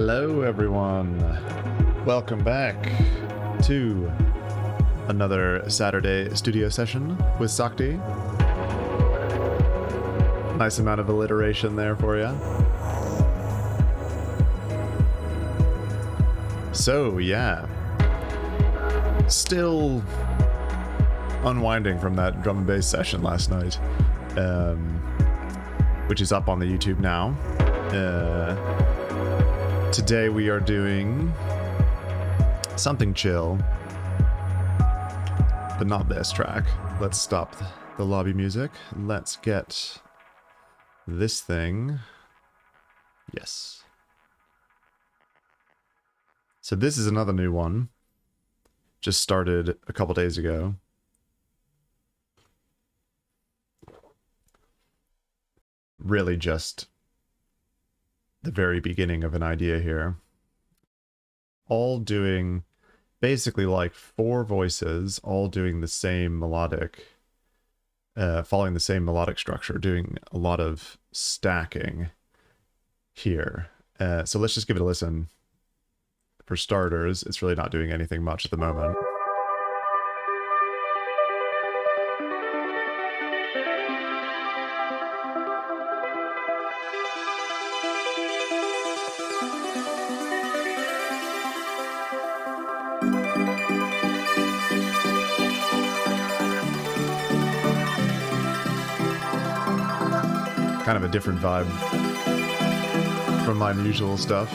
Hello everyone, welcome back to another Saturday studio session with Sakti. Nice amount of alliteration there for you. So yeah, still unwinding from that drum and bass session last night, which is up on the YouTube now. Today we are doing something chill, but not this track. Let's stop the lobby music. Let's get this thing. Yes. So this is another new one. Just started a couple days ago. Really just the very beginning of an idea here. All doing basically like 4 voices, all doing the same melodic, following the same melodic structure, doing a lot of stacking here. So let's just give it a listen. For starters, it's really not doing anything much at the moment. Kind of a different vibe from my usual stuff.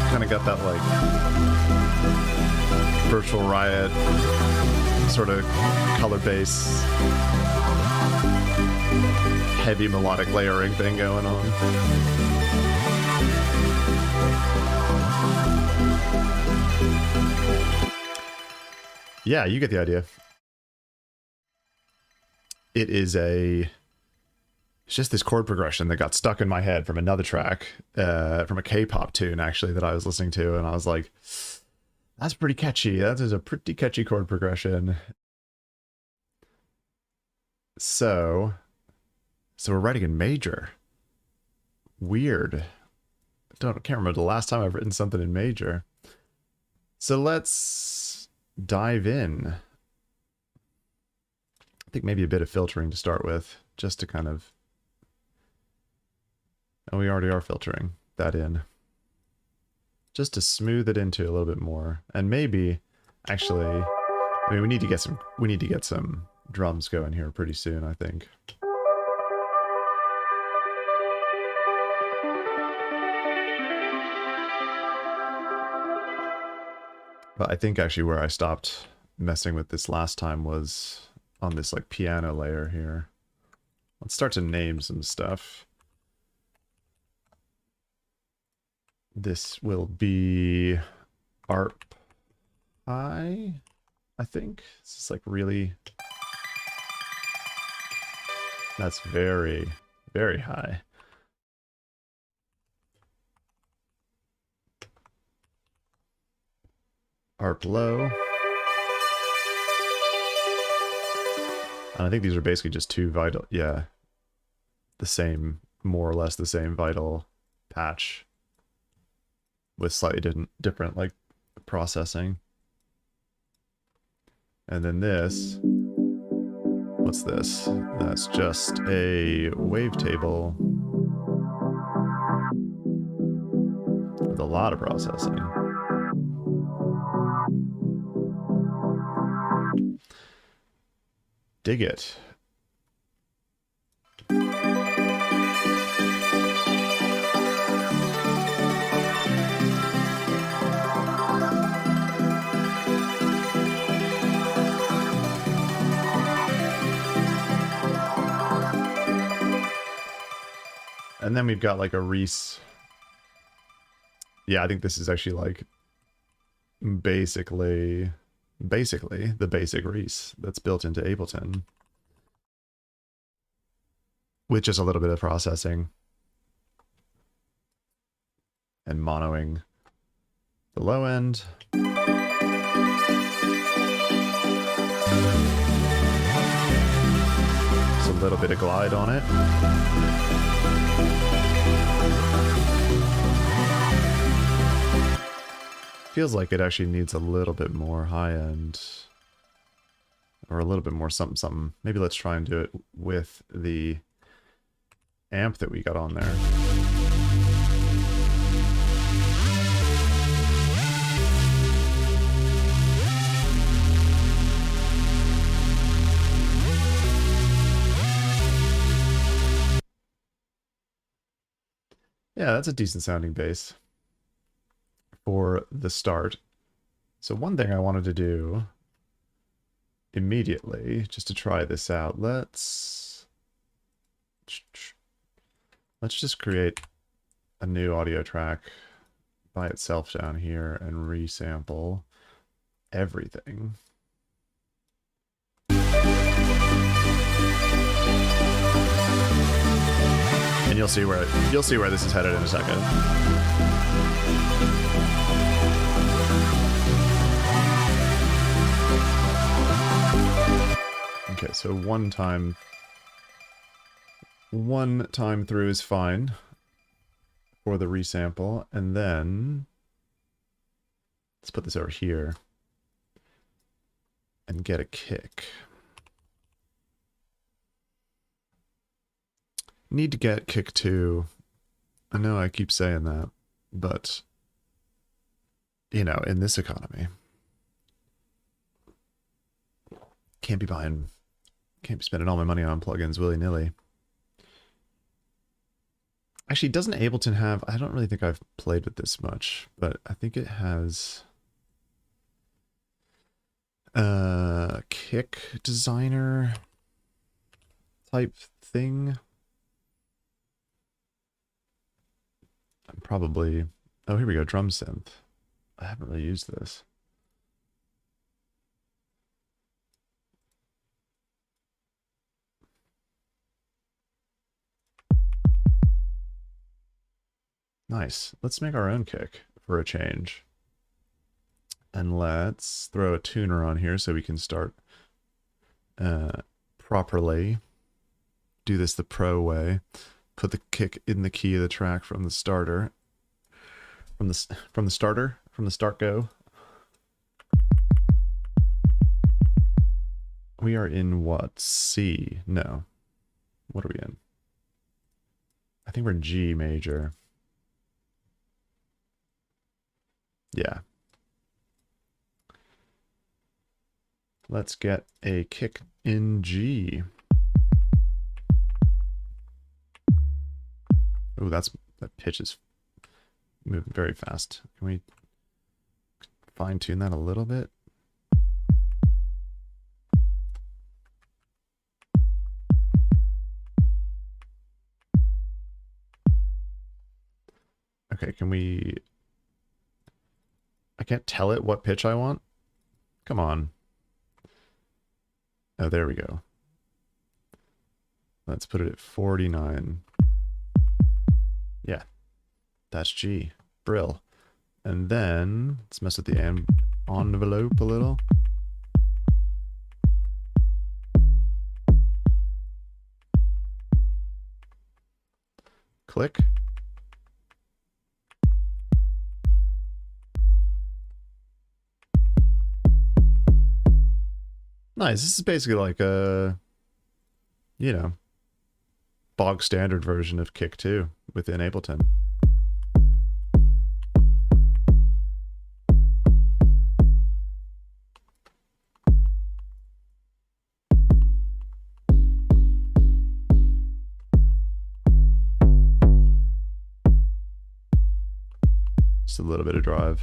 Kind of got that like Virtual Riot sort of color bass, heavy melodic layering thing going on. Yeah, you get the idea. It's just this chord progression that got stuck in my head from another track, from a K-pop tune actually that I was listening to, and I was like, that's pretty catchy. That is a pretty catchy chord progression. So we're writing in major. Weird. Can't remember the last time I've written something in major. So let's dive in. I think maybe a bit of filtering to start with, just to kind of... And we already are filtering that in. Just to smooth it into a little bit more. And maybe, actually, I mean, we need to get some drums going here pretty soon, I think. But I think actually where I stopped messing with this last time was on this like piano layer here. Let's start to name some stuff. This will be ARP high, I think. This is like really... That's very, very high. ARP low. And I think these are basically just 2 vital, yeah, the same, more or less the same vital patch with slightly different like processing. And then this, what's this? That's just a wavetable with a lot of processing. Dig it. And then we've got like a Reese. Yeah, I think this is actually like basically the basic Reese that's built into Ableton with just a little bit of processing and monoing the low end. little bit of glide on it. Feels like it actually needs a little bit more high end. Or a little bit more something something. Maybe let's try and do it with the amp that we got on there. Yeah, that's a decent sounding bass for the start. So one thing I wanted to do immediately, just to try this out, let's just create a new audio track by itself down here and resample everything. And you'll see where this is headed in a second. Okay, so one time through is fine for the resample, and then let's put this over here and get a kick. Need to get kick 2. I know I keep saying that, but you know, in this economy, can't be spending all my money on plugins willy-nilly. Actually, doesn't Ableton have... I don't really think I've played with this much, but I think it has a kick designer type thing. I'm probably... Oh, here we go, drum synth. I haven't really used this. Nice. Let's make our own kick for a change. And let's throw a tuner on here so we can start properly. Do this the pro way. Put the kick in the key of the track from the starter. From the start go. We are in what? C? No. What are we in? I think we're in G major. Yeah. Let's get a kick in G. Oh, that pitch is moving very fast. Can we fine tune that a little bit? Okay, can we... I can't tell it what pitch I want? Come on. Oh, there we go. Let's put it at 49. Yeah, that's G. Brill. And then let's mess with the envelope a little. Click. Nice. This is basically like a, you know, bog standard version of Kick 2 within Ableton. Just a little bit of drive.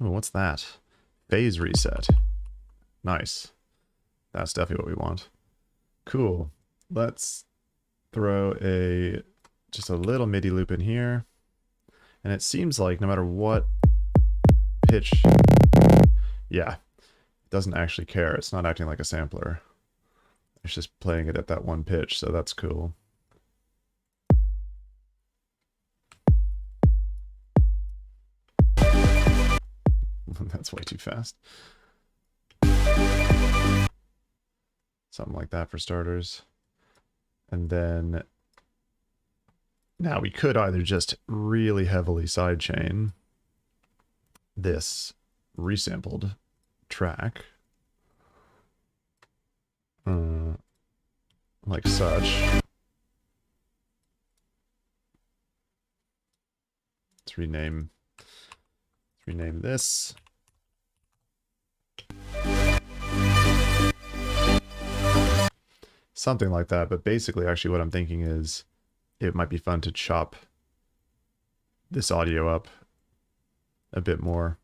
Oh, what's that? Phase reset. Nice. That's definitely what we want. Cool. Let's throw just a little MIDI loop in here. And it seems like no matter what pitch, yeah, it doesn't actually care. It's not acting like a sampler. It's just playing it at that one pitch, so that's cool. That's way too fast. Something like that for starters. And then now we could either just really heavily sidechain this resampled track, like such. Let's rename this. Something like that, but basically actually what I'm thinking is it might be fun to chop this audio up a bit more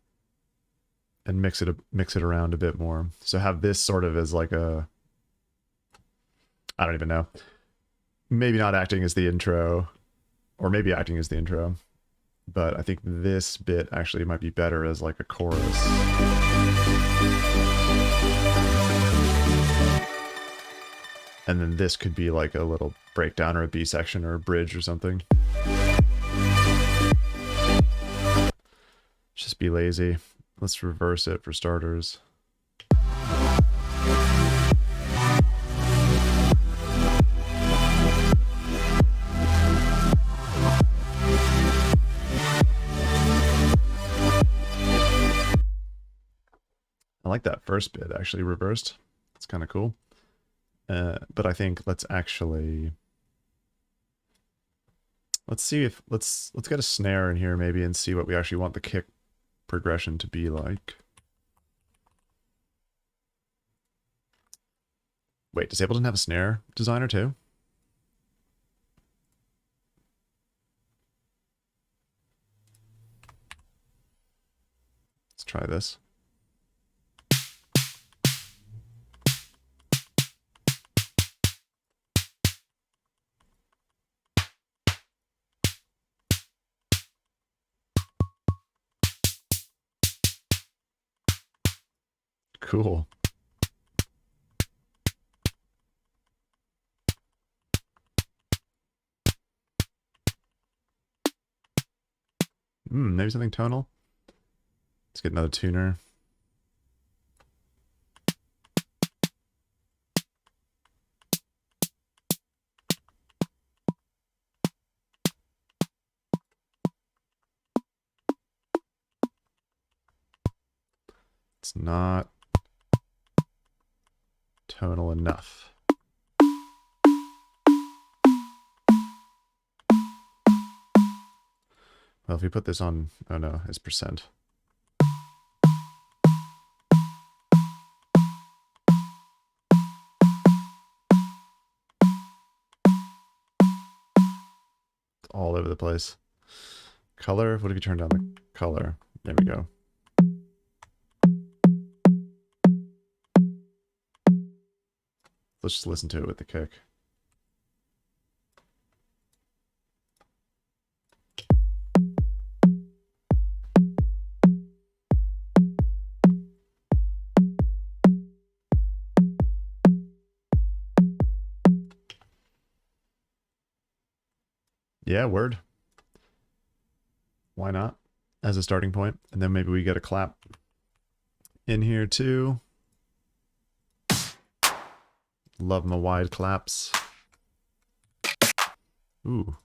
and mix it around a bit more. So have this sort of as like a, I don't even know, maybe not acting as the intro, or maybe acting as the intro, but I think this bit actually might be better as like a chorus. And then this could be like a little breakdown or a B section or a bridge or something. Just be lazy. Let's reverse it for starters. I like that first bit actually reversed. It's kind of cool. But I think let's see if let's get a snare in here maybe and see what we actually want the kick progression to be like. Wait, does Ableton have a snare designer too? Let's try this. Cool. Maybe something tonal. Let's get another tuner. It's not tonal enough. Well, if we put this on, oh no, it's percent. It's all over the place. Color, what if you turn down the color? There we go. Let's just listen to it with the kick. Yeah, word. Why not? As a starting point. And then maybe we get a clap in here too. Love my wide claps. Ooh.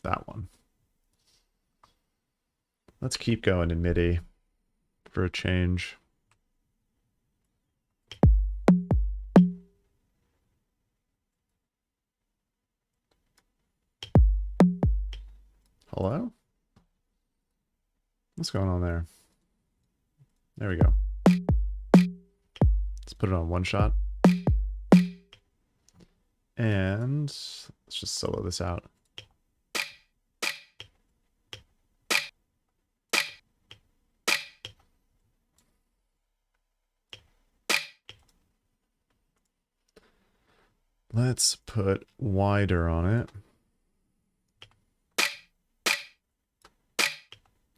That one. Let's keep going in MIDI for a change. Hello? What's going on there? There we go. Let's put it on one shot. And let's just solo this out. Let's put wider on it.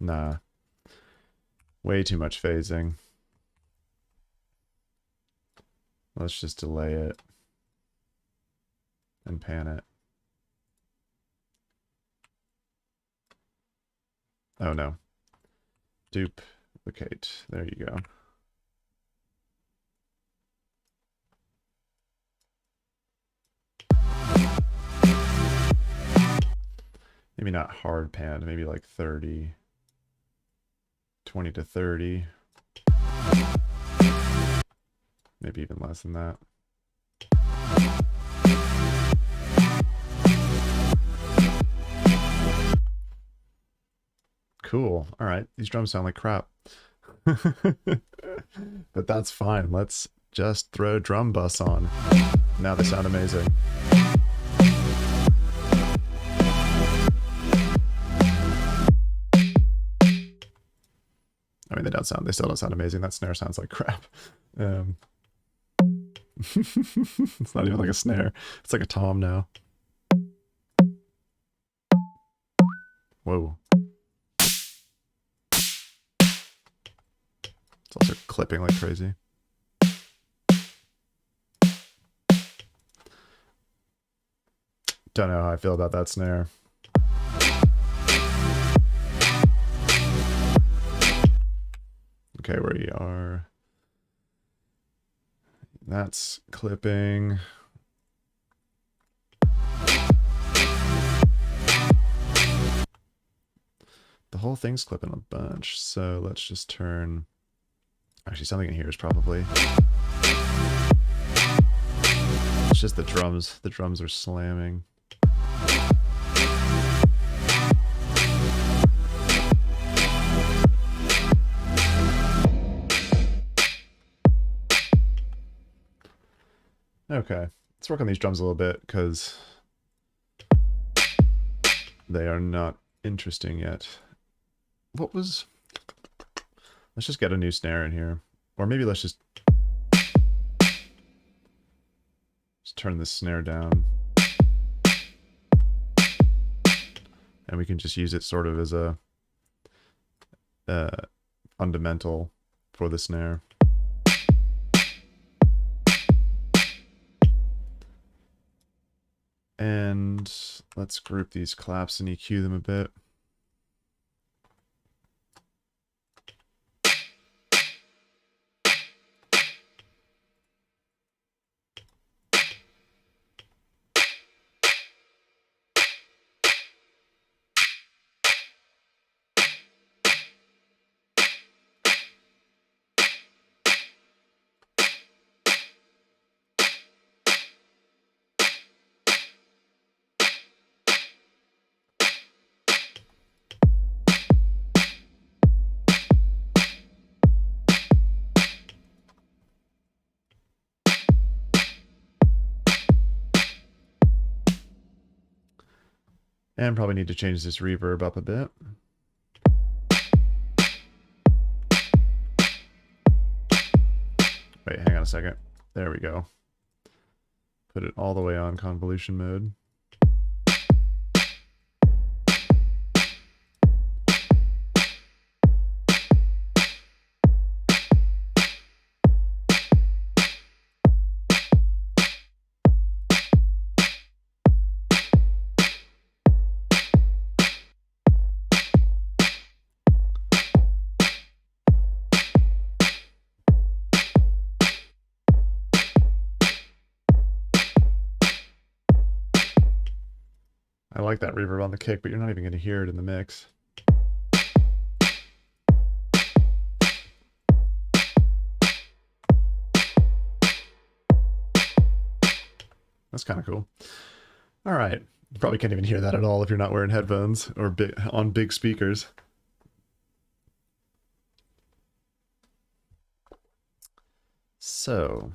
Nah. Way too much phasing. Let's just delay it and pan it. Oh no. Duplicate. There you go. Maybe not hard panned, maybe like 30. 20 to 30. Maybe even less than that. Cool. All right. These drums sound like crap. But that's fine. Let's just throw drum bus on. Now they sound amazing. I mean, they still don't sound amazing. That snare sounds like crap. It's not even like a snare. It's like a tom now. Whoa. It's also clipping like crazy. Don't know how I feel about that snare. Okay, where we are. That's clipping. The whole thing's clipping a bunch, so let's just turn... Actually, something in here is probably... It's just the drums. The drums are slamming. Okay, let's work on these drums a little bit, because they are not interesting yet. What was... Let's just get a new snare in here. Or maybe let's just turn this snare down. And we can just use it sort of as a fundamental for the snare. And let's group these claps and EQ them a bit. And probably need to change this reverb up a bit. Wait, hang on a second. There we go. Put it all the way on convolution mode. I like that reverb on the kick, but you're not even going to hear it in the mix. That's kind of cool. All right. You probably can't even hear that at all if you're not wearing headphones or on big speakers. So...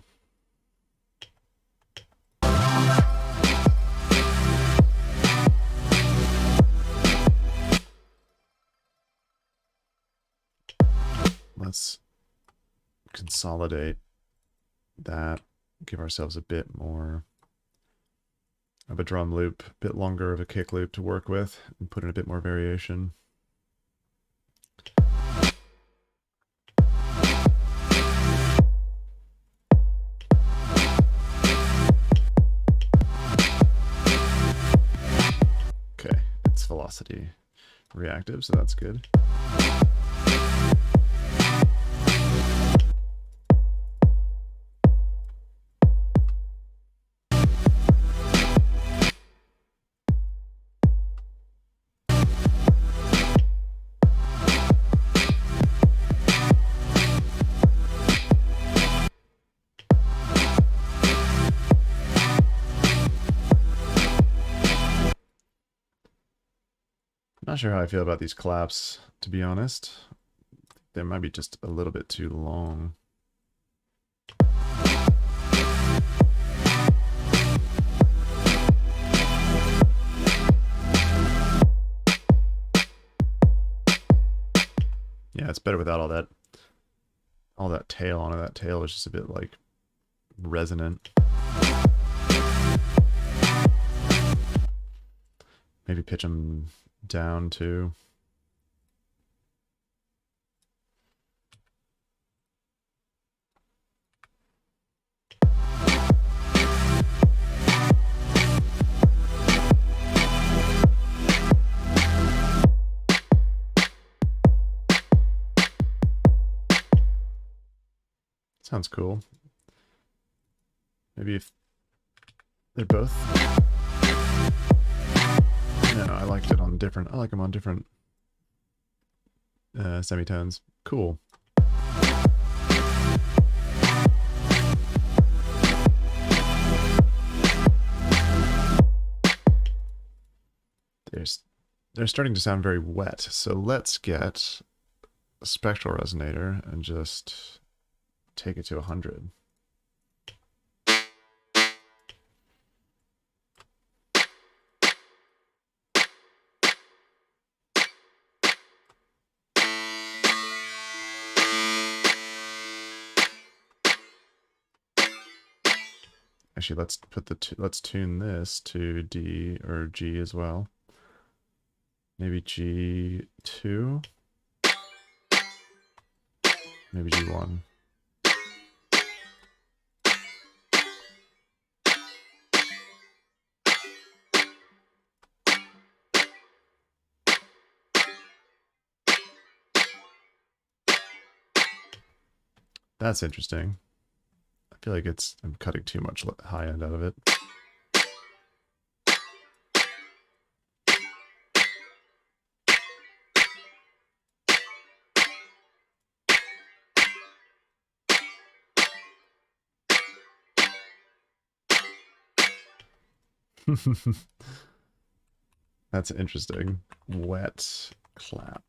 let's consolidate that, give ourselves a bit more of a drum loop, a bit longer of a kick loop to work with, and put in a bit more variation. velocity reactive, so that's good. Not sure how I feel about these claps, to be honest. They might be just a little bit too long. Yeah, it's better without all that tail on it. That tail was just a bit like resonant. Maybe pitch them down too. Sounds cool. Maybe if they're both. No, I liked it on different. I like them on different semitones. Cool. They're starting to sound very wet. So let's get a spectral resonator and just take it to 100. Actually, let's tune this to D or G as well. Maybe G2. Maybe G1. That's interesting. I feel like I'm cutting too much high end out of it. That's interesting. Wet clap.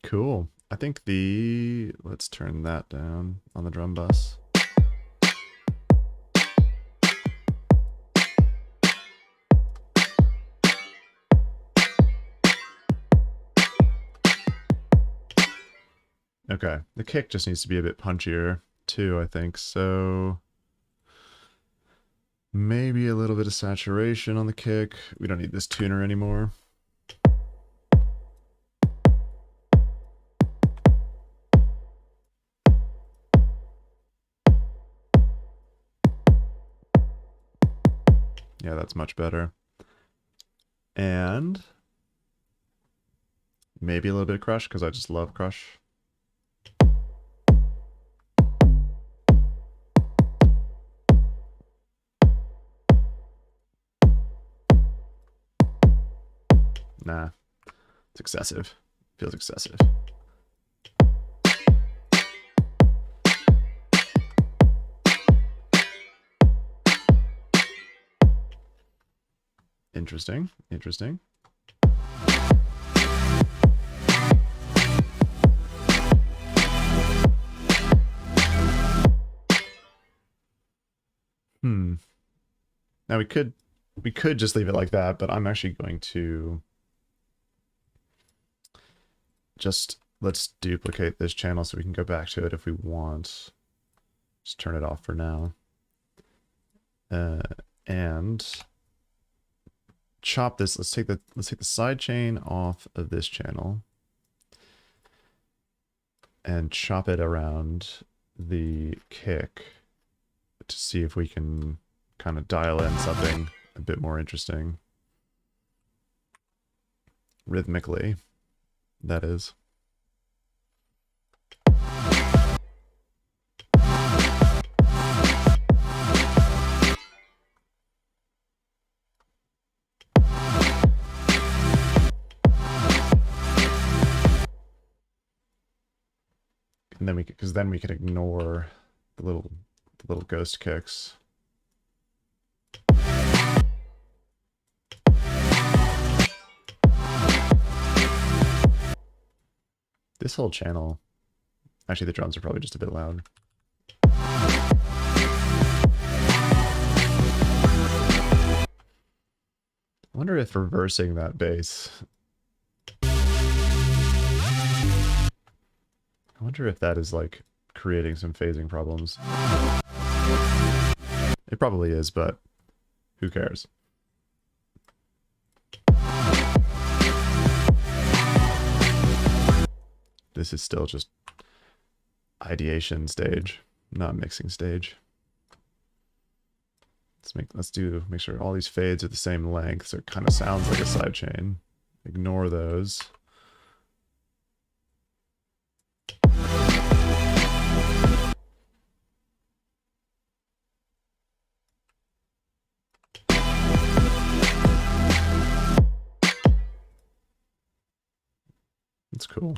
Cool. I think let's turn that down on the drum bus. Okay, the kick just needs to be a bit punchier too, I think. So maybe a little bit of saturation on the kick. We don't need this tuner anymore. Yeah, that's much better. And maybe a little bit of crush, because I just love crush. Nah, it's excessive. Feels excessive. Interesting, interesting. Now we could just leave it like that, but I'm actually going to let's duplicate this channel so we can go back to it if we want. Just turn it off for now. And chop this. Let's take the side chain off of this channel. and chop it around the kick to see if we can kind of dial in something a bit more interesting. Rhythmically, that is. And then because then we can ignore the little ghost kicks. This whole channel, actually the drums are probably just a bit loud. I wonder if reversing that bass, I wonder if that is like creating some phasing problems. It probably is, but who cares? This is still just ideation stage, not mixing stage. Make sure all these fades are the same length, so it kind of sounds like a sidechain. Ignore those. It's cool.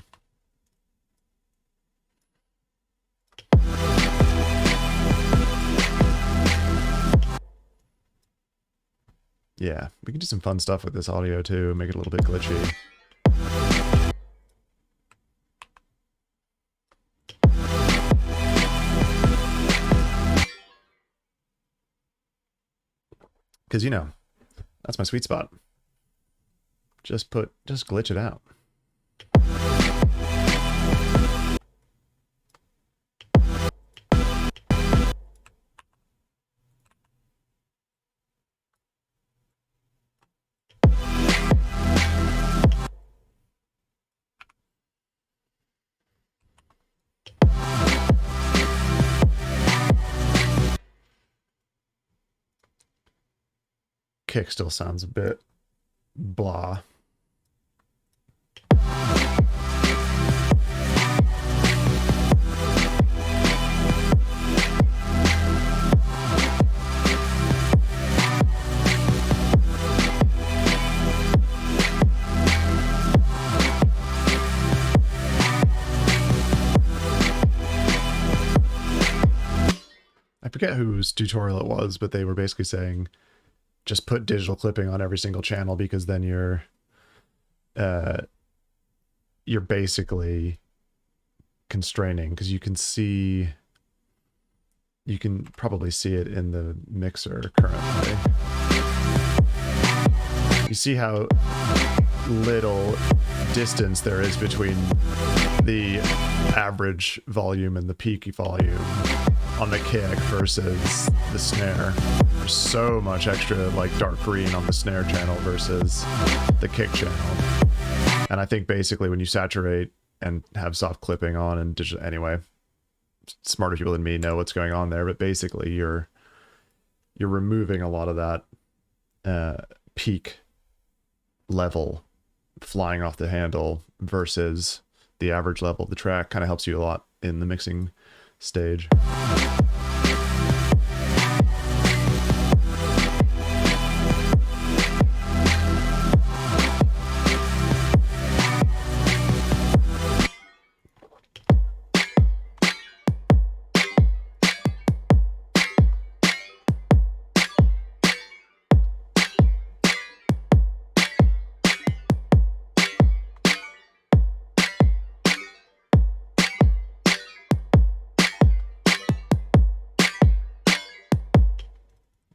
Yeah, we can do some fun stuff with this audio too, make it a little bit glitchy. Because, you know, that's my sweet spot. Just glitch it out. Kick still sounds a bit blah. I forget whose tutorial it was, but they were basically saying just put digital clipping on every single channel, because then you're basically constraining, because you can probably see it in the mixer currently. You see how little distance there is between the average volume and the peak volume on the kick versus the snare. There's so much extra like dark green on the snare channel versus the kick channel. And I think basically when you saturate and have soft clipping on and digital, anyway, smarter people than me know what's going on there, but basically you're removing a lot of that peak level flying off the handle versus the average level of the track. Kind of helps you a lot in the mixing stage.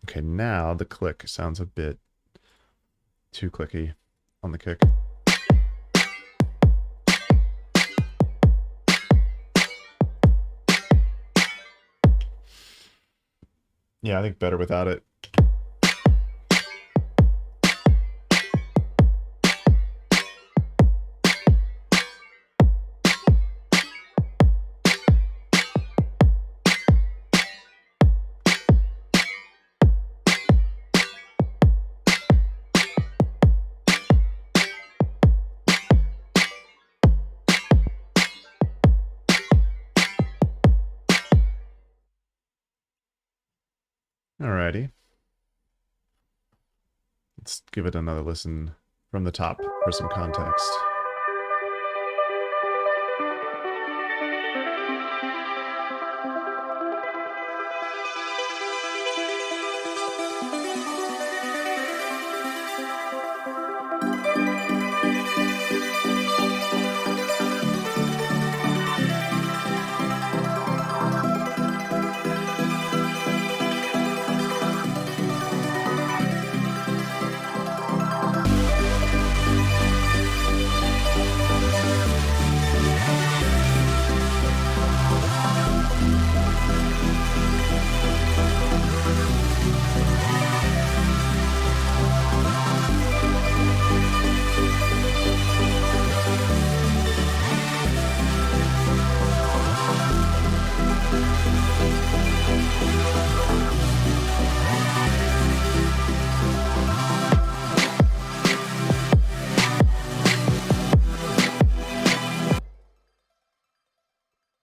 Okay, now the click sounds a bit too clicky on the kick. Yeah, I think better without it. Alrighty. Let's give it another listen from the top for some context.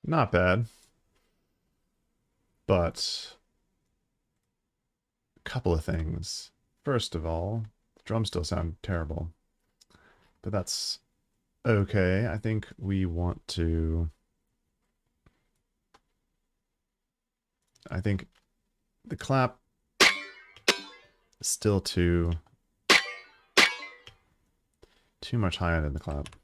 Not bad. But a couple of things. First of all, the drums still sound terrible. But that's okay. I think we want to... I think the clap is still too much high end in the clap.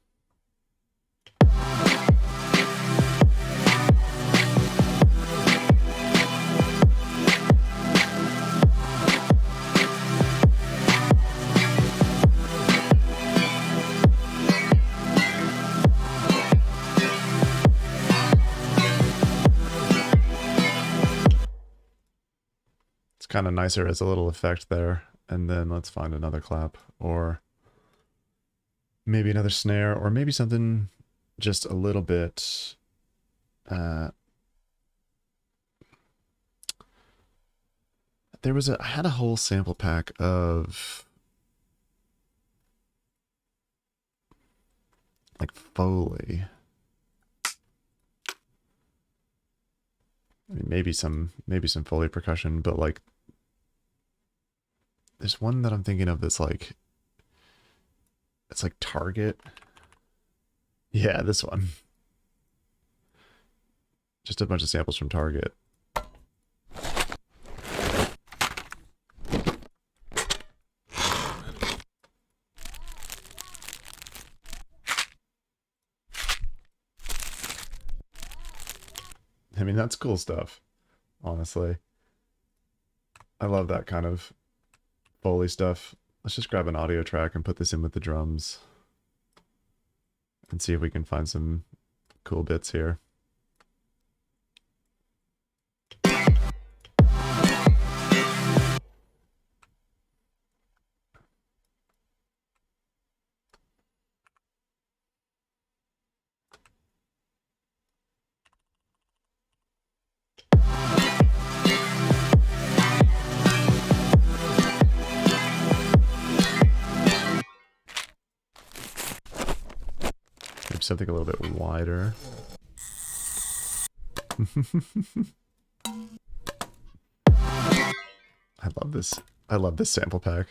Kind of nicer as a little effect there. And then let's find another clap, or maybe another snare, or maybe something just a little bit I had a whole sample pack of like Foley. I mean, maybe some Foley percussion, but like there's one that I'm thinking of that's like, it's like Target. Yeah, this one. Just a bunch of samples from Target. I mean, that's cool stuff, honestly. I love that kind of Foley stuff. Let's just grab an audio track and put this in with the drums and see if we can find some cool bits here. Something a little bit wider. I love this. I love this sample pack.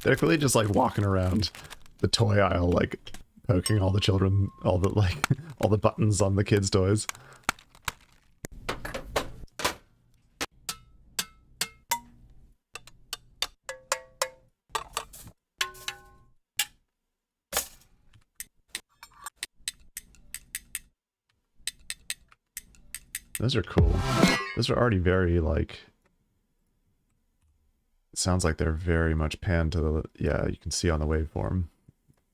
They're clearly just like walking around the toy aisle, like poking all the children, all the buttons on the kids' toys. Those are cool. Those are already very, like... It sounds like they're very much panned to the... Yeah, you can see on the waveform.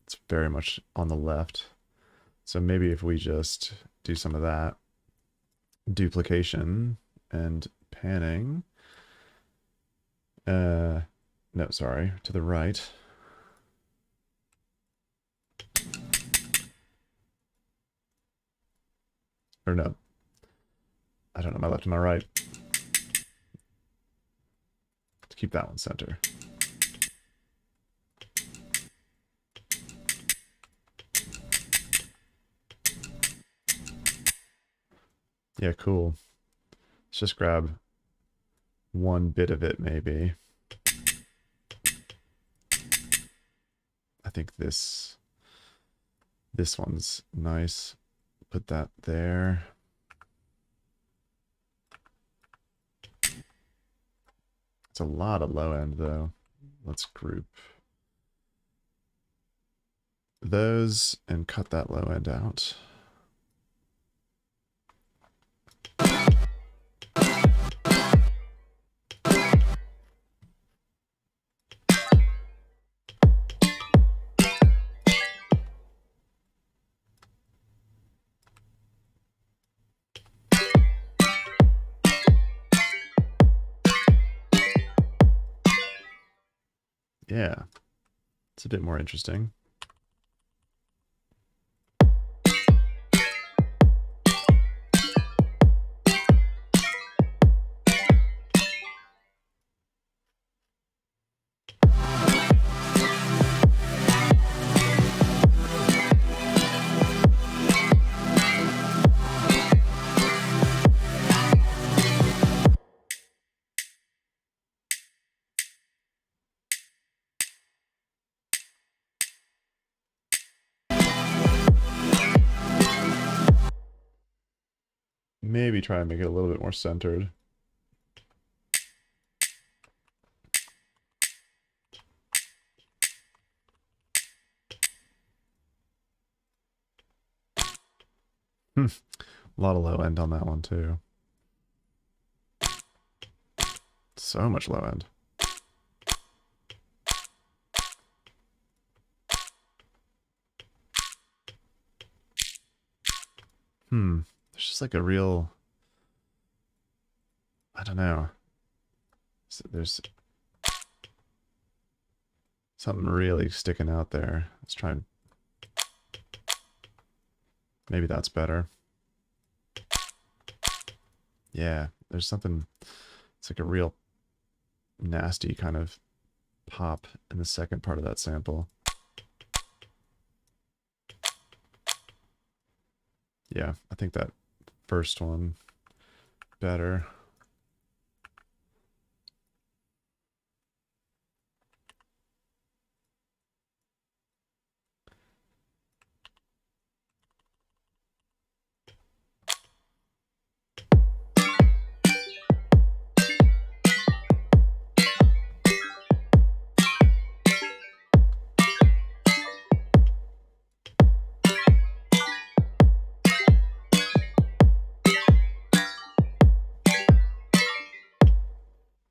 It's very much on the left. So maybe if we just do some of that. Duplication and panning. No, sorry. To the right. Or no. I don't know, my left and my right. Let's keep that one center. Yeah, cool. Let's just grab one bit of it, maybe. I think this one's nice. Put that there. It's a lot of low end, though. Let's group those and cut that low end out. Yeah, it's a bit more interesting. Maybe try and make it a little bit more centered. A lot of low end on that one, too. So much low end. There's just like a real... I don't know. So there's something really sticking out there. Let's try and... Maybe that's better. Yeah, there's something... It's like a real nasty kind of pop in the second part of that sample. Yeah, I think that first one better.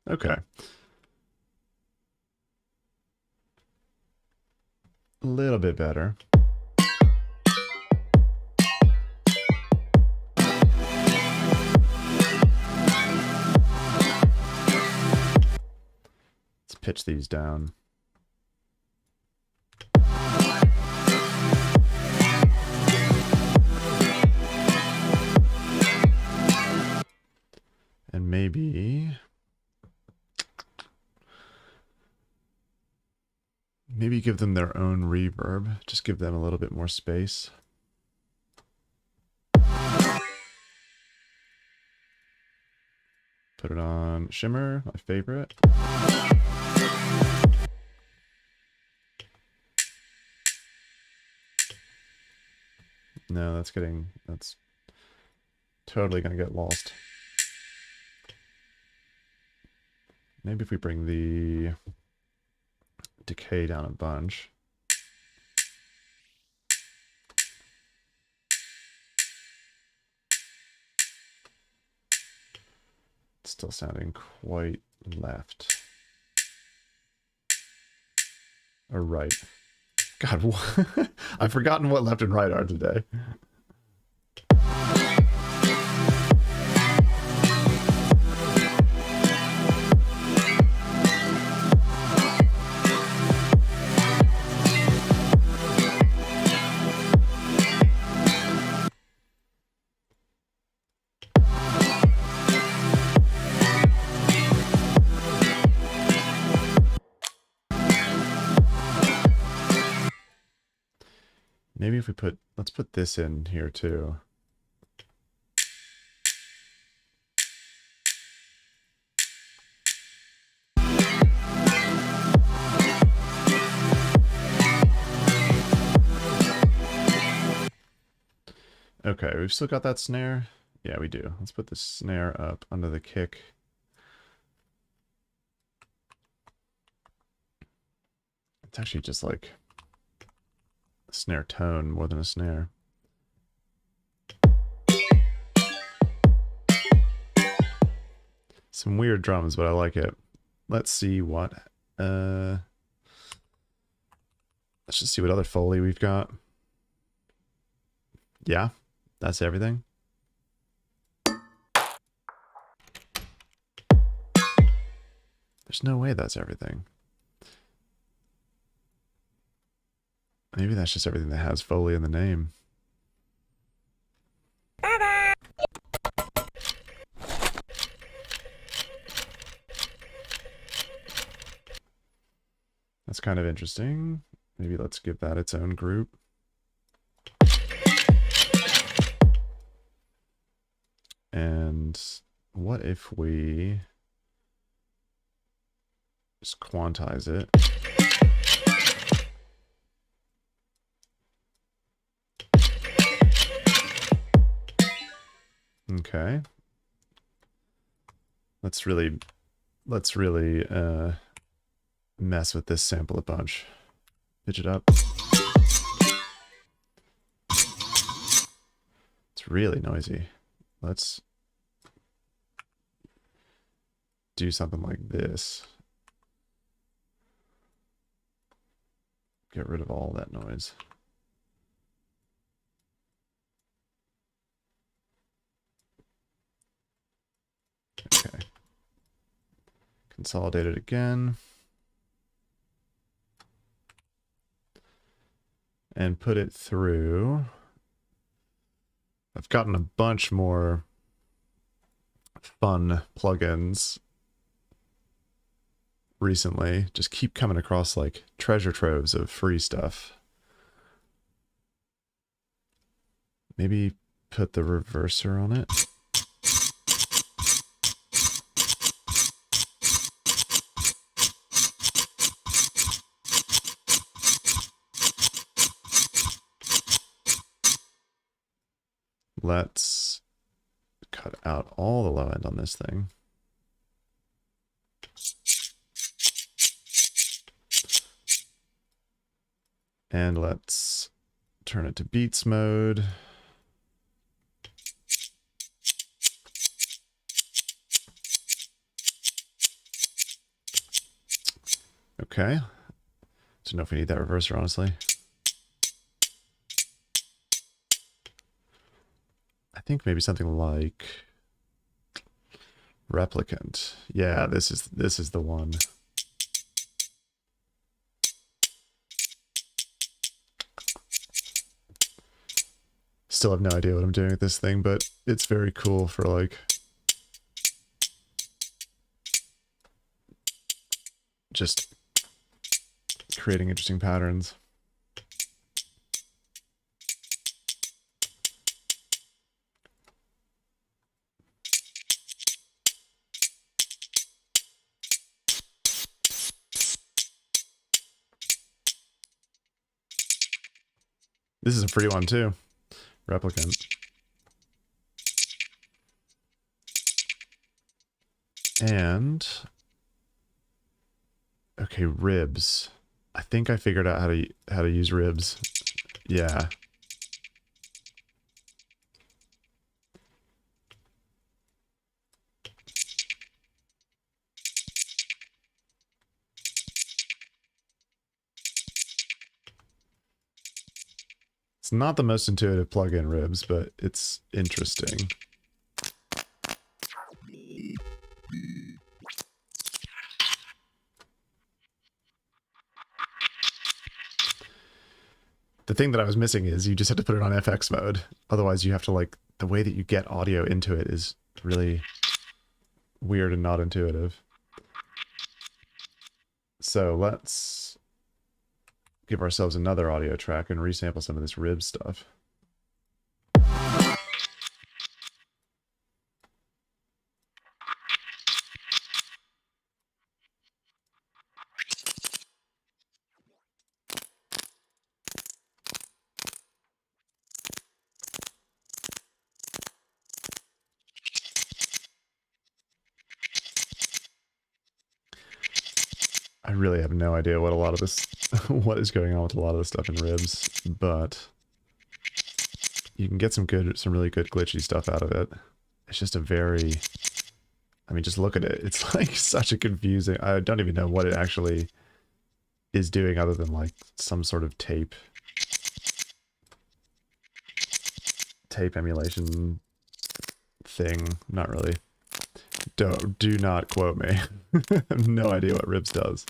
Okay. A little bit better. Let's pitch these down. And maybe give them their own reverb. Just give them a little bit more space. Put it on Shimmer, my favorite. No, that's totally gonna get lost. Maybe if we bring the decay down a bunch. It's still sounding quite left. Or right. God, I've forgotten what left and right are today. Maybe if we let's put this in here too. Okay, we've still got that snare. Yeah, we do. Let's put the snare up under the kick. It's actually just like a snare tone more than a snare. Some weird drums, but I like it. Let's see what... let's just see what other Foley we've got. Yeah, that's everything. There's no way that's everything. Maybe that's just everything that has Foley in the name. That's kind of interesting. Maybe let's give that its own group. And what if we just quantize it? Okay. Let's really mess with this sample a bunch. Pitch it up. It's really noisy. Let's do something like this. Get rid of all that noise. Okay. Consolidate it again. And put it through. I've gotten a bunch more fun plugins recently. Just keep coming across like treasure troves of free stuff. Maybe put the reverser on it. Let's cut out all the low end on this thing. And let's turn it to beats mode. Okay. Don't know if we need that reverser, honestly. I think maybe something like replicant. Yeah, this is the one. Still have no idea what I'm doing with this thing, but it's very cool for like just creating interesting patterns. This is a free one too. Replicant. And okay, ribs. I think I figured out how to use ribs. Yeah. It's not the most intuitive plugin, ribs, but it's interesting. The thing that I was missing is you just had to put it on FX mode. Otherwise, you have to like, the way that you get audio into it is really weird and not intuitive. So let's give ourselves another audio track and resample some of this rib stuff. really have no idea what a lot of this, what is going on with a lot of the stuff in ribs, but you can get some really good glitchy stuff out of it. It's just a very, I mean, just look at it. It's like such a confusing, I don't even know what it actually is doing other than like some sort of tape emulation thing. Not really. Do not quote me. I have no idea what ribs does.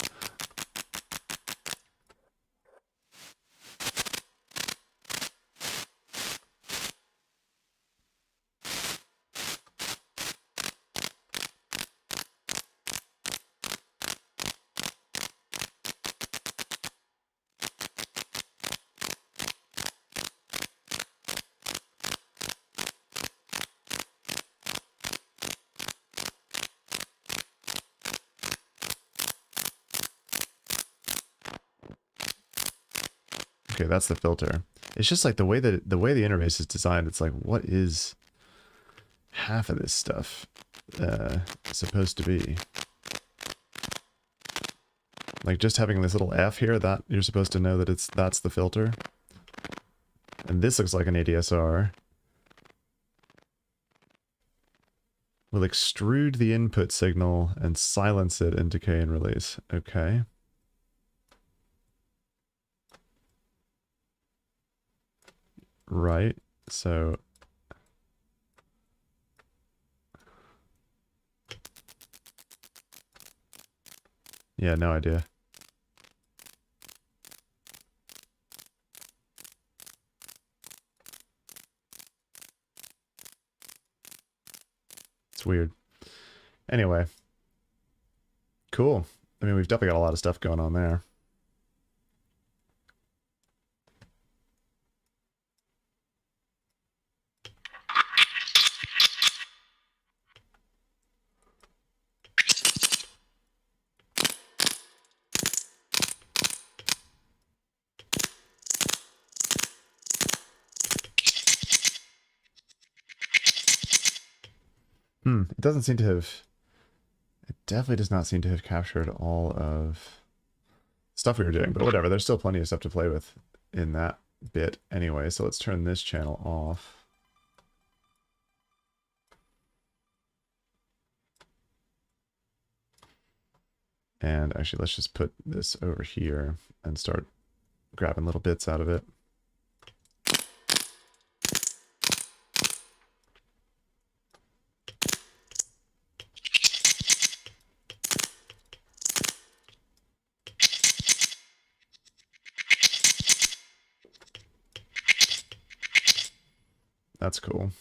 Okay, that's the filter. It's just like the way the interface is designed, it's like, what is half of this stuff supposed to be? Like just having this little F here, that you're supposed to know that that's the filter. And this looks like an ADSR. We'll extrude the input signal and silence it in decay and release. Okay. Right, so yeah, no idea. It's weird. Anyway. Cool. I mean, we've definitely got a lot of stuff going on there. It doesn't seem to have... It definitely does not seem to have captured all of stuff we were doing, but whatever. There's still plenty of stuff to play with in that bit anyway, so let's turn this channel off. And actually, let's just put this over here and start grabbing little bits out of it. That's cool.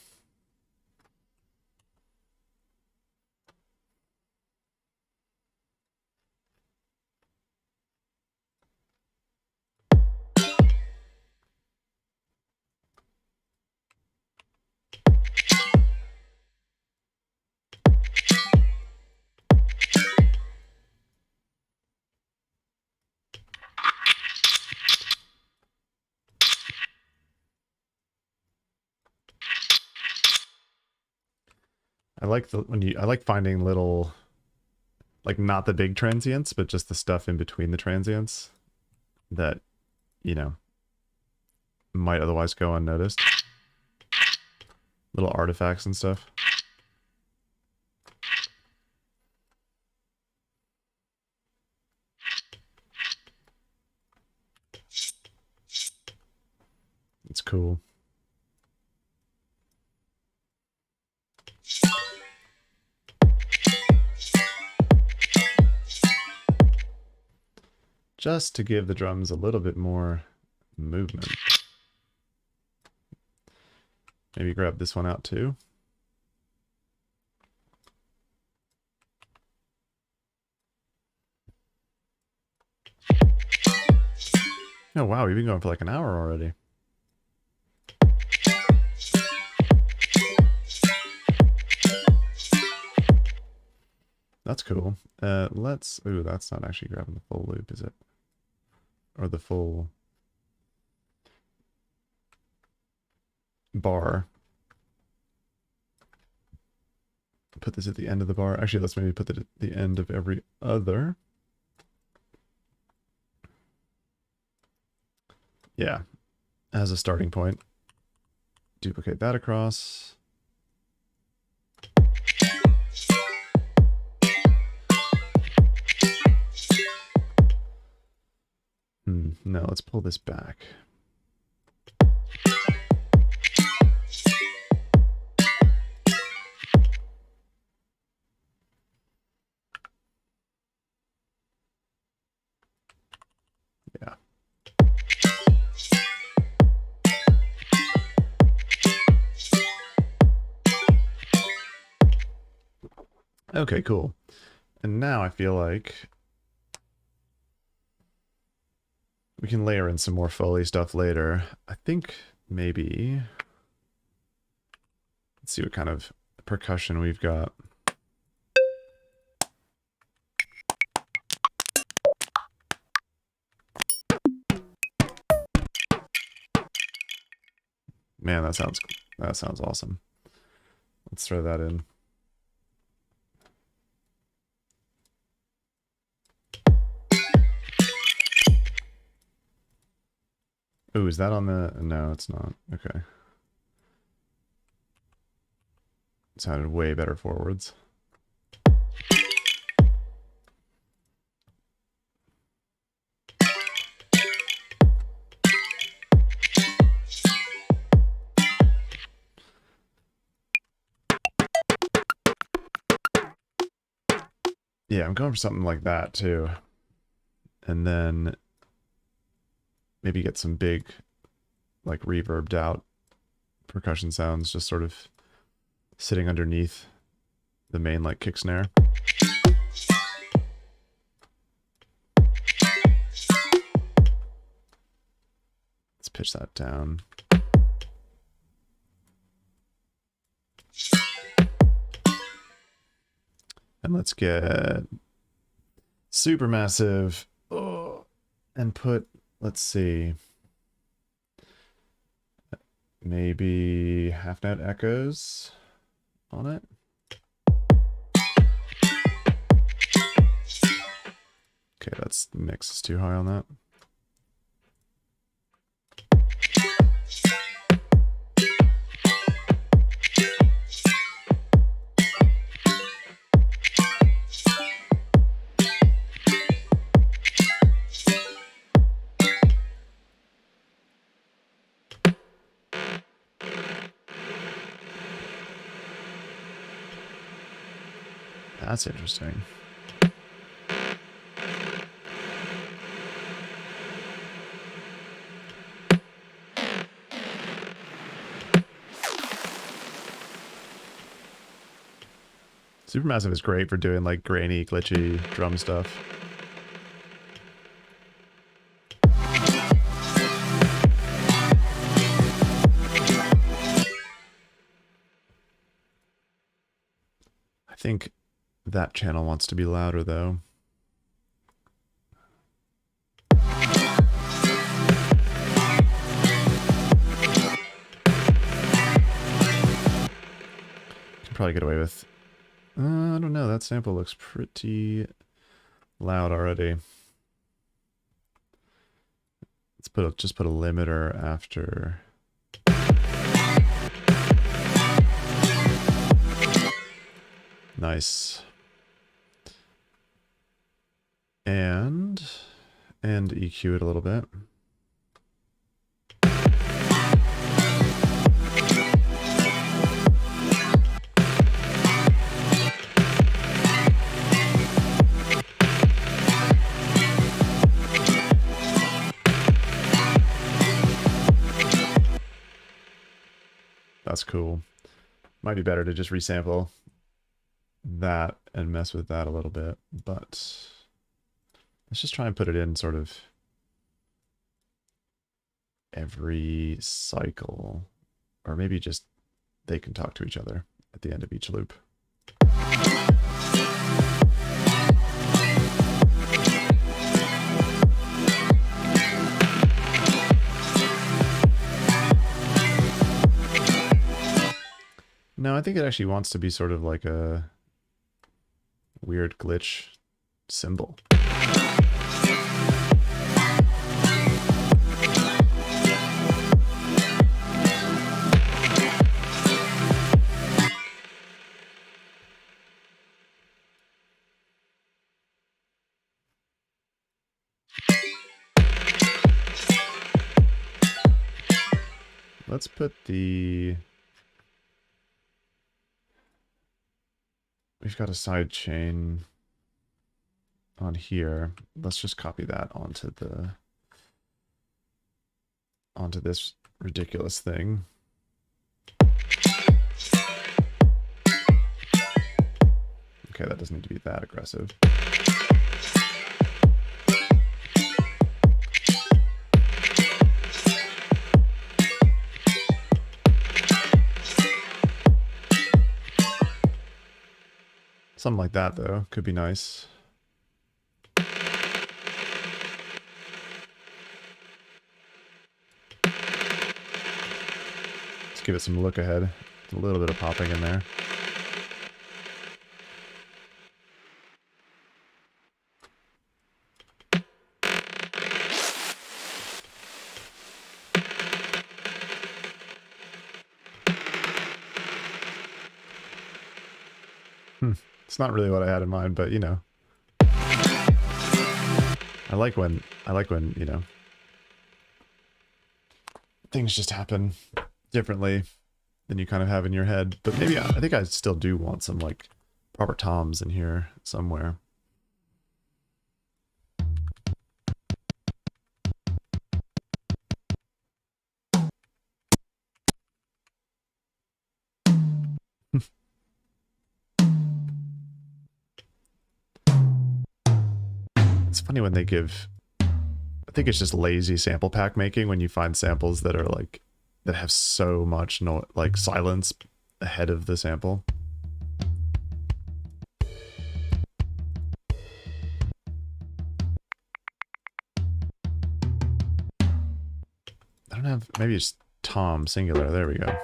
I like I like finding little, like not the big transients, but just the stuff in between the transients that, you know, might otherwise go unnoticed. Little artifacts and stuff. It's cool. Just to give the drums a little bit more movement. Maybe grab this one out too. Oh wow, we've been going for like an hour already. That's cool. Let's... Ooh, that's not actually grabbing the full loop, is it? Or the full bar. Put this at the end of the bar. Actually, let's maybe put it at the end of every other. Yeah, as a starting point. Duplicate that across. No, let's pull this back. Yeah. Okay, cool. And now I feel like we can layer in some more Foley stuff later. I think maybe... Let's see what kind of percussion we've got. Man, that sounds awesome. Let's throw that in. Ooh, is that on the... No, it's not. Okay. It sounded way better forwards. Yeah, I'm going for something like that too. And then maybe get some big, like, reverbed out percussion sounds just sort of sitting underneath the main, like, kick snare. Let's pitch that down. And let's get Supermassive. Oh, and put, let's see, maybe half note echoes on it. Okay, that's the mix is too high on that. That's interesting. Supermassive is great for doing like grainy, glitchy drum stuff. I think that channel wants to be louder though. Can probably get away with... I don't know, that sample looks pretty loud already. Let's just put a limiter after. Nice. And EQ it a little bit. That's cool. Might be better to just resample that and mess with that a little bit, but let's just try and put it in sort of every cycle, or maybe just they can talk to each other at the end of each loop. No, I think it actually wants to be sort of like a weird glitch cymbal. let's put the... We've got a side chain on here. Let's just copy that onto this ridiculous thing. Okay, that doesn't need to be that aggressive. Something like that, though, could be nice. Let's give it some look ahead. A little bit of popping in there. It's not really what I had in mind, but you know. I like when, you know, things just happen differently than you kind of have in your head. But maybe I think I still do want some like proper toms in here somewhere. It's funny when they give, I think it's just lazy sample pack making when you find samples that are like, that have so much like silence ahead of the sample. I don't have, maybe it's tom singular. There we go.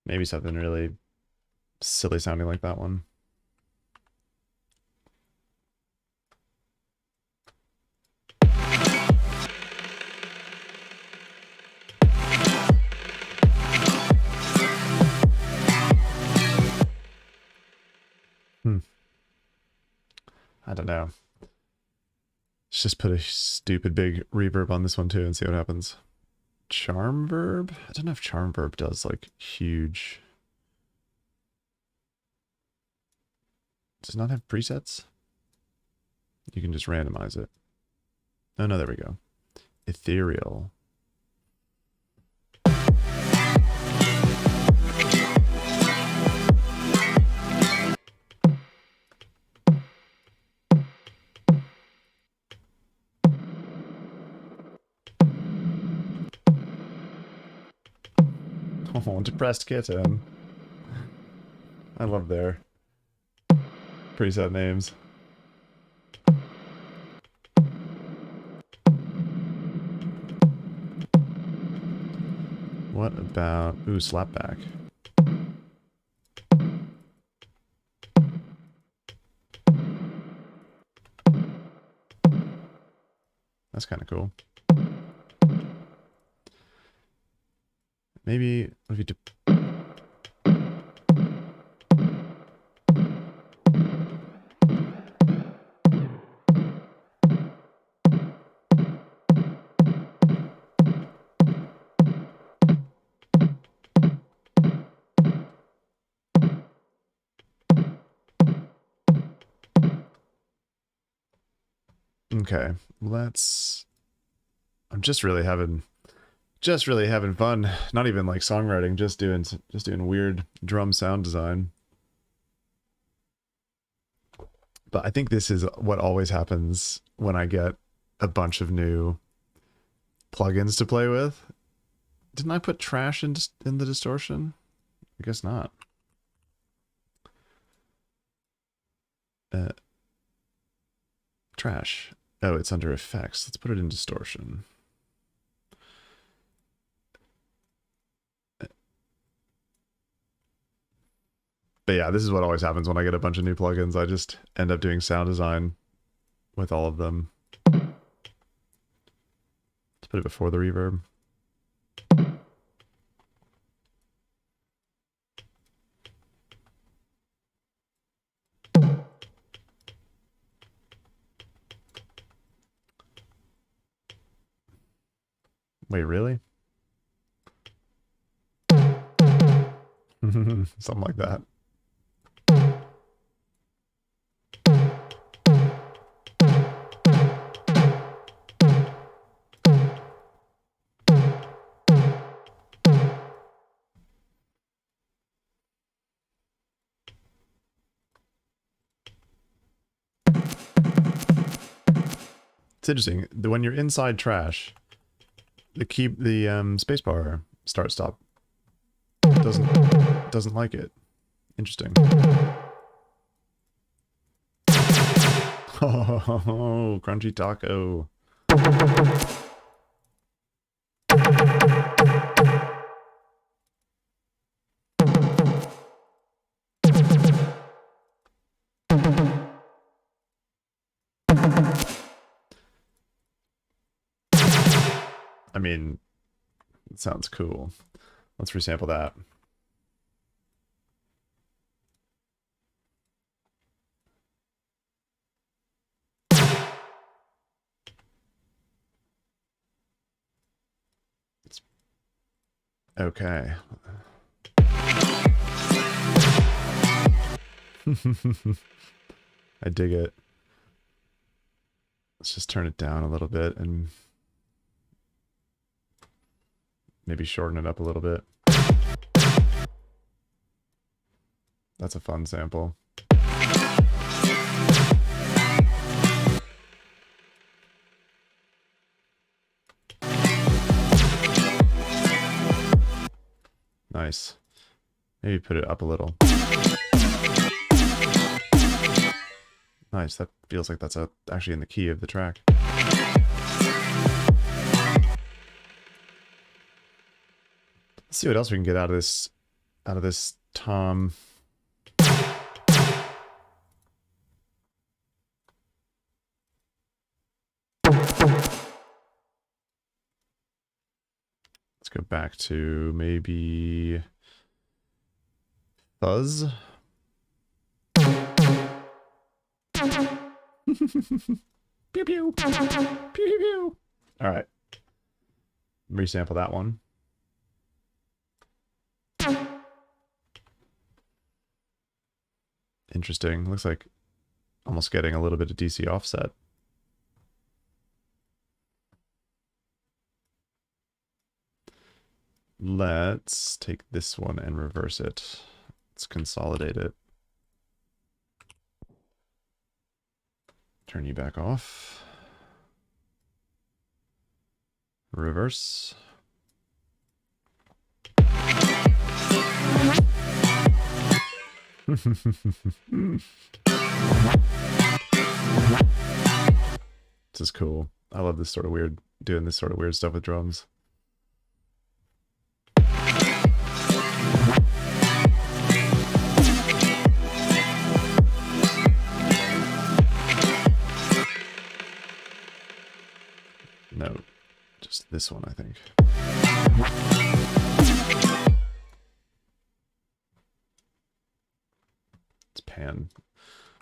Maybe something really silly sounding like that one. I don't know. Let's just put a stupid big reverb on this one too and see what happens. Charm verb? I don't know if charm verb does like huge. Does it not have presets? You can just randomize it. Oh no, there we go. Ethereal. Oh, depressed kitten. I love their preset names. What about... Ooh, slapback. That's kind of cool. Maybe if you... Okay, let's... I'm just really having fun. Not even like songwriting, just doing weird drum sound design. But I think this is what always happens when I get a bunch of new plugins to play with. Didn't I put trash in the distortion? I guess not. Trash. Oh, it's under effects. Let's put it in distortion. But yeah, this is what always happens when I get a bunch of new plugins. I just end up doing sound design with all of them. Let's put it before the reverb. Wait, really? Something like that. It's interesting. When you're inside trash, the spacebar start stop doesn't like it. Interesting. Oh, crunchy taco. I mean, it sounds cool. Let's resample that. Okay. I dig it. Let's just turn it down a little bit and maybe shorten it up a little bit. That's a fun sample. Nice. Maybe put it up a little. Nice, that feels like that's actually in the key of the track. Let's see what else we can get out of this tom. Let's go back to maybe fuzz. Pew pew. Pew pew. All right. Resample that one. Interesting. Looks like almost getting a little bit of DC offset. Let's take this one and reverse it. Let's consolidate it. Turn you back off. Reverse. This is cool. I love this sort of weird, doing this sort of weird stuff with drums. No, just this one, I think. Let's pan.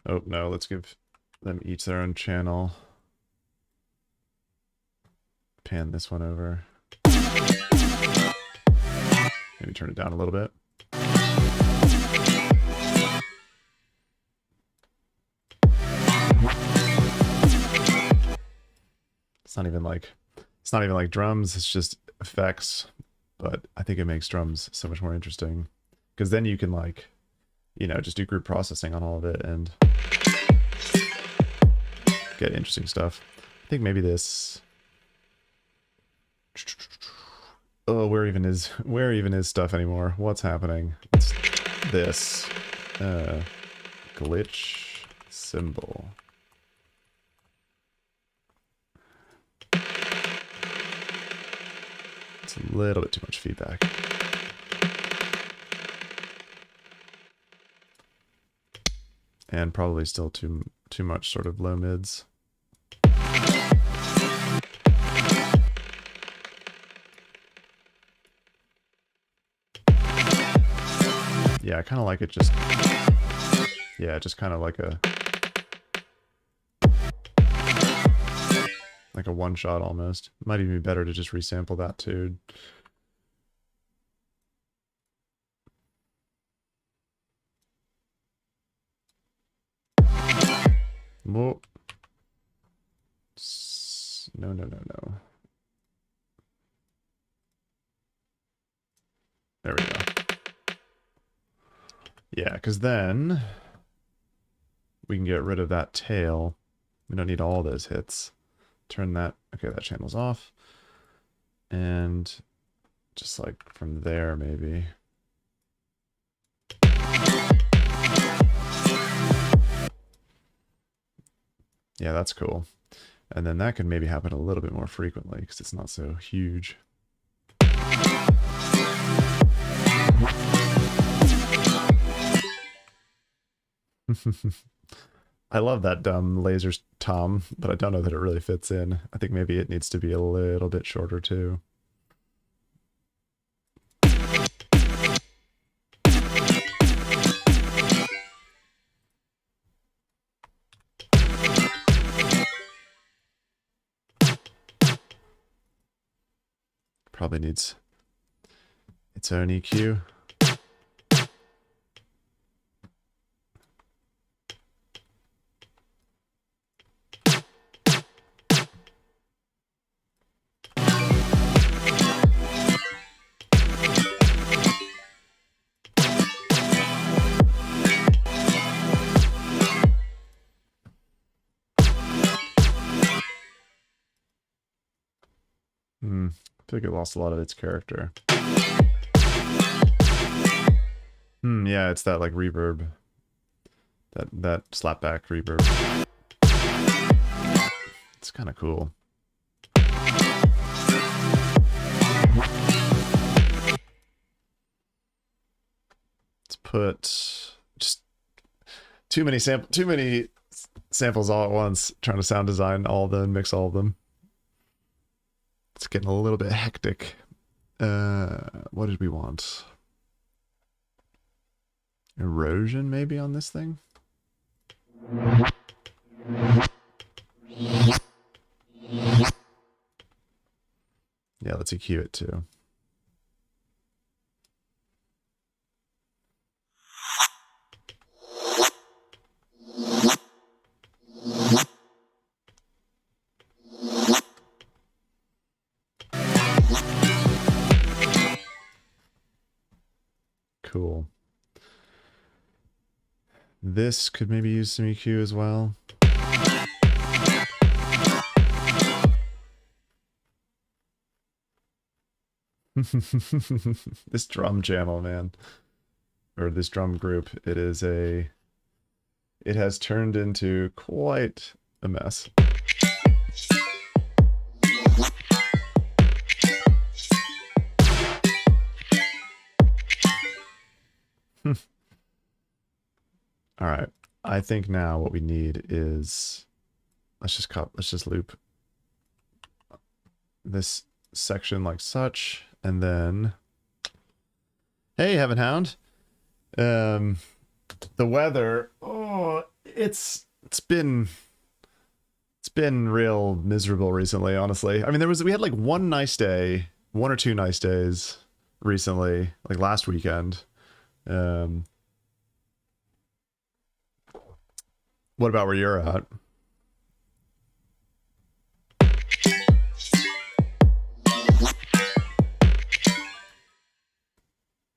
Oh, no, let's give them each their own channel. Pan this one over. Maybe turn it down a little bit. It's not even like drums, it's just effects, but I think it makes drums so much more interesting because then you can, like, you know, just do group processing on all of it and get interesting stuff. I think maybe this. Oh, where even is stuff anymore? What's happening? It's this glitch symbol. It's a little bit too much feedback. And probably still too much sort of low mids. Yeah, I kind of like it just... Yeah, just kind of like a... Like a one-shot almost. Might even be better to just resample that too. Whoa. No, no, no, no. There we go. Yeah, because then we can get rid of that tail. We don't need all those hits. Turn that... Okay, that channel's off. And just like from there, maybe. Yeah, that's cool. And then that can maybe happen a little bit more frequently because it's not so huge. I love that dumb laser tom, but I don't know that it really fits in. I think maybe it needs to be a little bit shorter too. Probably needs its own EQ. I feel like it lost a lot of its character. Yeah, it's that like reverb. That slapback reverb. It's kind of cool. Let's put just too many samples all at once, trying to sound design all of them, mix all of them. It's getting a little bit hectic. What did we want? Erosion, maybe, on this thing? Yeah, let's EQ it too. Cool. This could maybe use some EQ as well. This drum channel, man. Or this drum group, it has turned into quite a mess. All right. I think now what we need is let's just loop this section like such, and then hey, Heaven Hound. The weather, it's been real miserable recently, honestly. I mean, we had like one or two nice days recently, like last weekend. What about where you're at?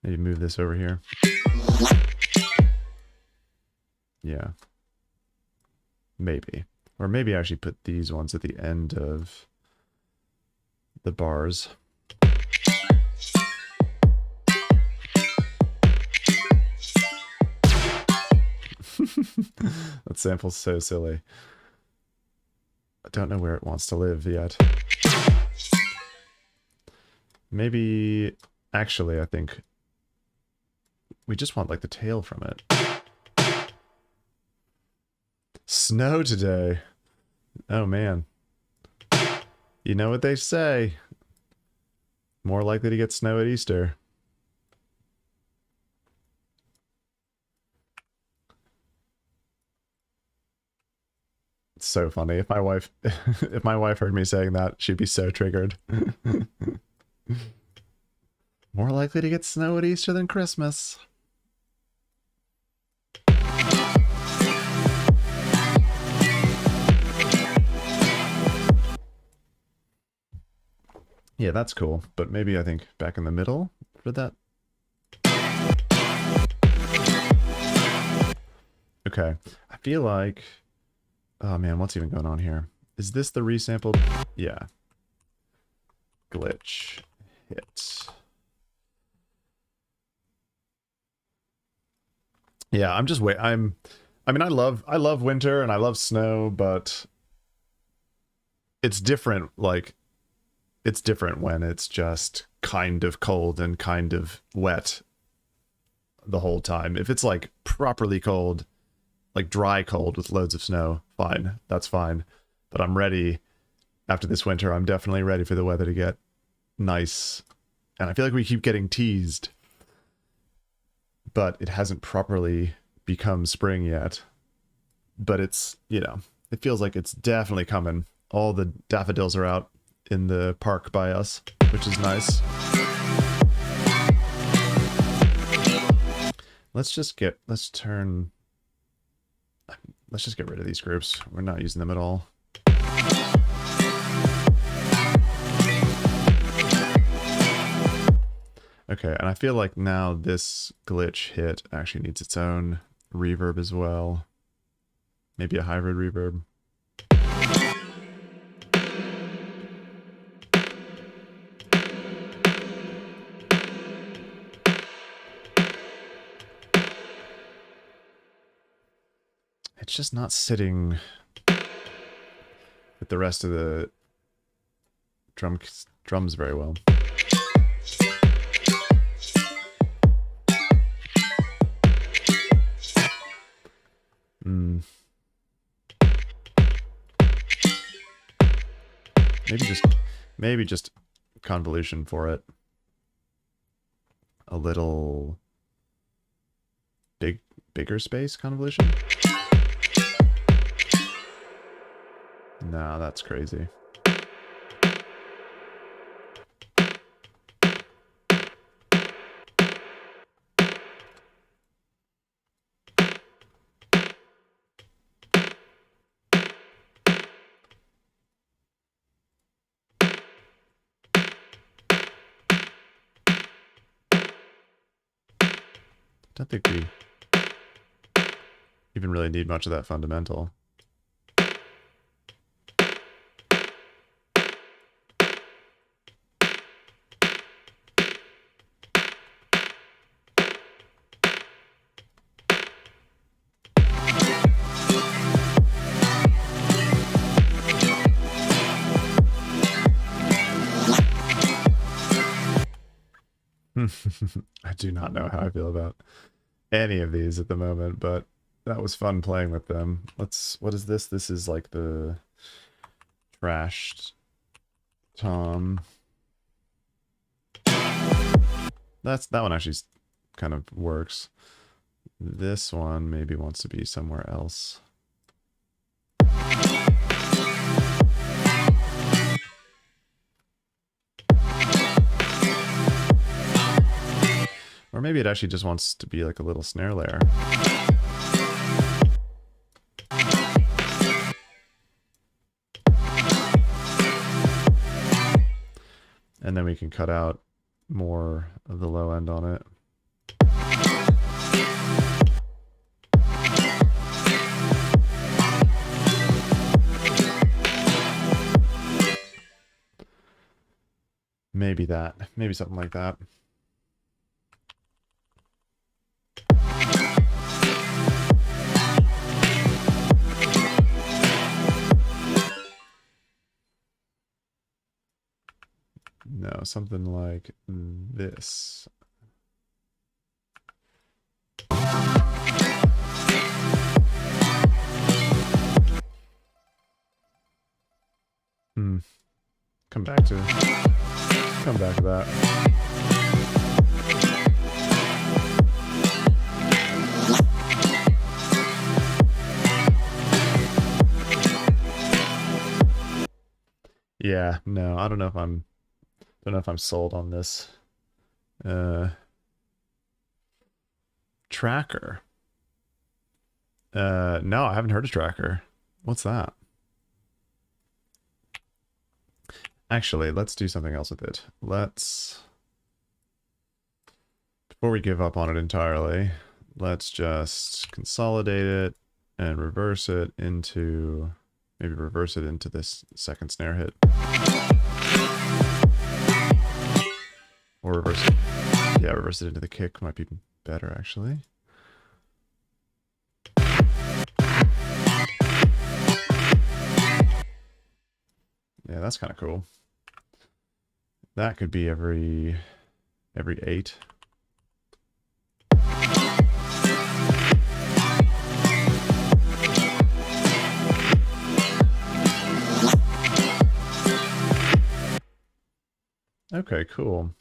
Maybe move this over here. Yeah. Maybe. Or maybe actually put these ones at the end of the bars. That sample's so silly. I don't know where it wants to live yet. Maybe... Actually, I think... we just want, like, the tail from it. Snow today. Oh man. You know what they say. More likely to get snow at Easter. It's so funny. If my wife if my wife heard me saying that, she'd be so triggered. More likely to get snow at Easter than Christmas. Yeah, that's cool. But maybe I think back in the middle for that. Okay. I feel like... Oh man, what's even going on here? Is this the resampled? Yeah. Glitch. Hit. Yeah, I'm just wait. I mean, I love winter and I love snow, but it's different. Like, it's different when it's just kind of cold and kind of wet the whole time. If it's like properly cold, like dry cold with loads of snow, fine. That's fine. But I'm ready after this winter. I'm definitely ready for the weather to get nice. And I feel like we keep getting teased, but it hasn't properly become spring yet. But it's, you know, it feels like it's definitely coming. All the daffodils are out in the park by us, which is nice. Let's just get rid of these groups. We're not using them at all. Okay, and I feel like now this glitch hit actually needs its own reverb as well. Maybe a hybrid reverb. It's just not sitting with the rest of the drums very well. Maybe just convolution for it. A little bigger space convolution? No, that's crazy. Don't think we even really need much of that fundamental. I do not know how I feel about any of these at the moment, but that was fun playing with them. What is this? This is like the trashed tom. That one actually kind of works. This one maybe wants to be somewhere else. Or maybe it actually just wants to be like a little snare layer. And then we can cut out more of the low end on it. Maybe something like that. No, something like this. come back to that. Yeah, no, I don't know if I'm sold on this. Tracker. No, I haven't heard of Tracker. What's that? Actually, let's do something else with it. Before we give up on it entirely, let's just consolidate it and reverse it into this second snare hit. Or reverse it. Yeah, reverse it into the kick might be better, actually. Yeah, that's kind of cool. That could be every 8. Okay, cool.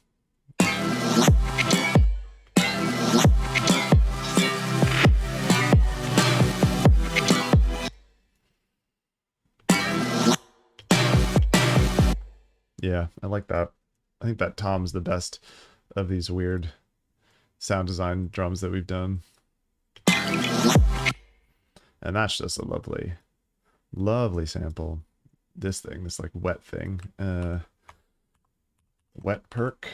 Yeah, I like that. I think that tom's the best of these weird sound design drums that we've done. And that's just a lovely, lovely sample. This like wet thing. Wet perk.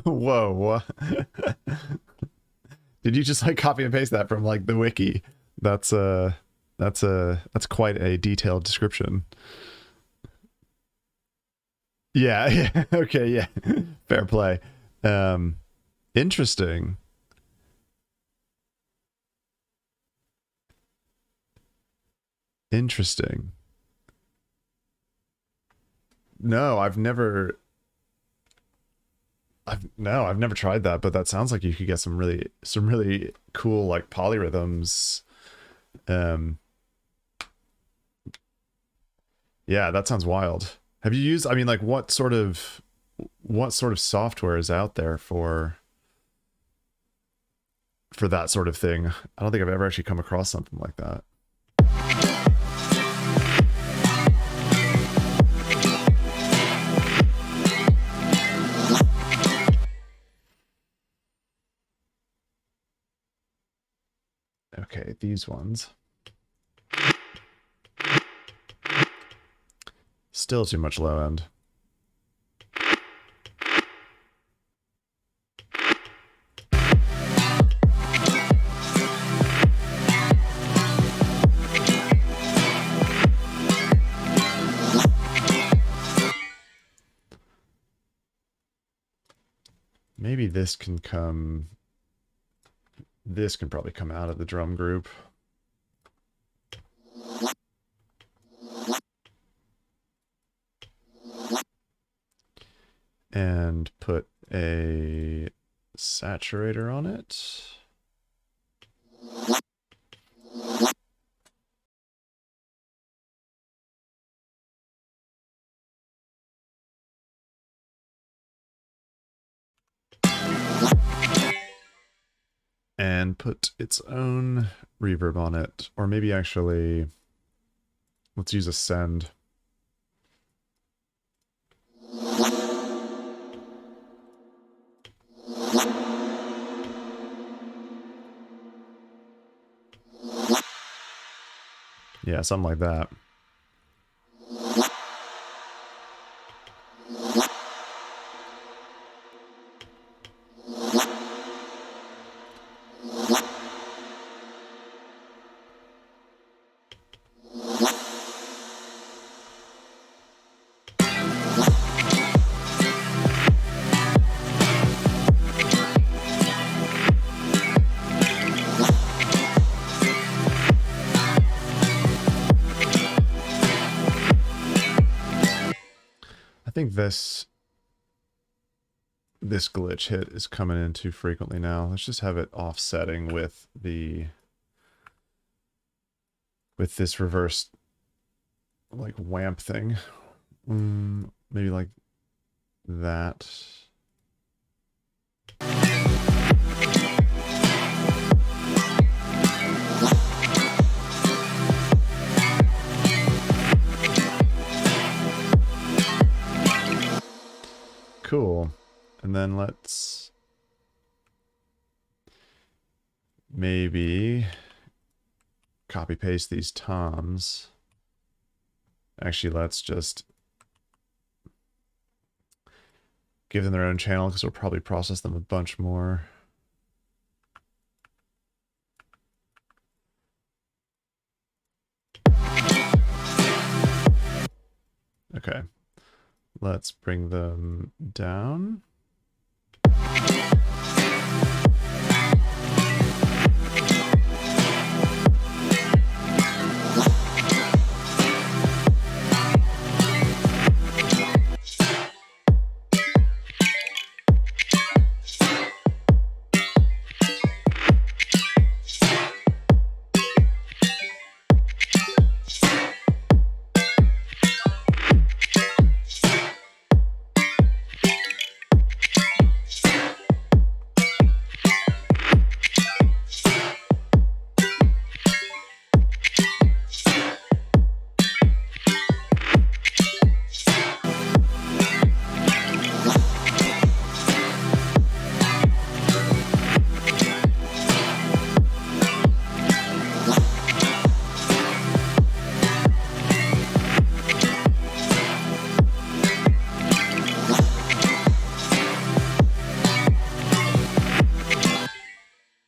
Whoa. Did you just like copy and paste that from like the wiki? That's quite a detailed description. Yeah. Okay, yeah. Fair play. Interesting. No, I've never tried that, but that sounds like you could get some really cool like polyrhythms. Yeah, that sounds wild. Have you used, I mean, like what sort of software is out there for that sort of thing? I don't think I've ever actually come across something like that. Okay, these ones. Still too much low end. Maybe this can probably come out of the drum group. And put a saturator on it. And put its own reverb on it. Or maybe actually, let's use a send. Yeah, something like that. think this glitch hit is coming in too frequently now. Let's just have it offsetting with this reverse like whamp thing. Maybe like that. Cool. And then let's maybe copy paste these toms. Actually, let's just give them their own channel because we'll probably process them a bunch more. Okay. Let's bring them down.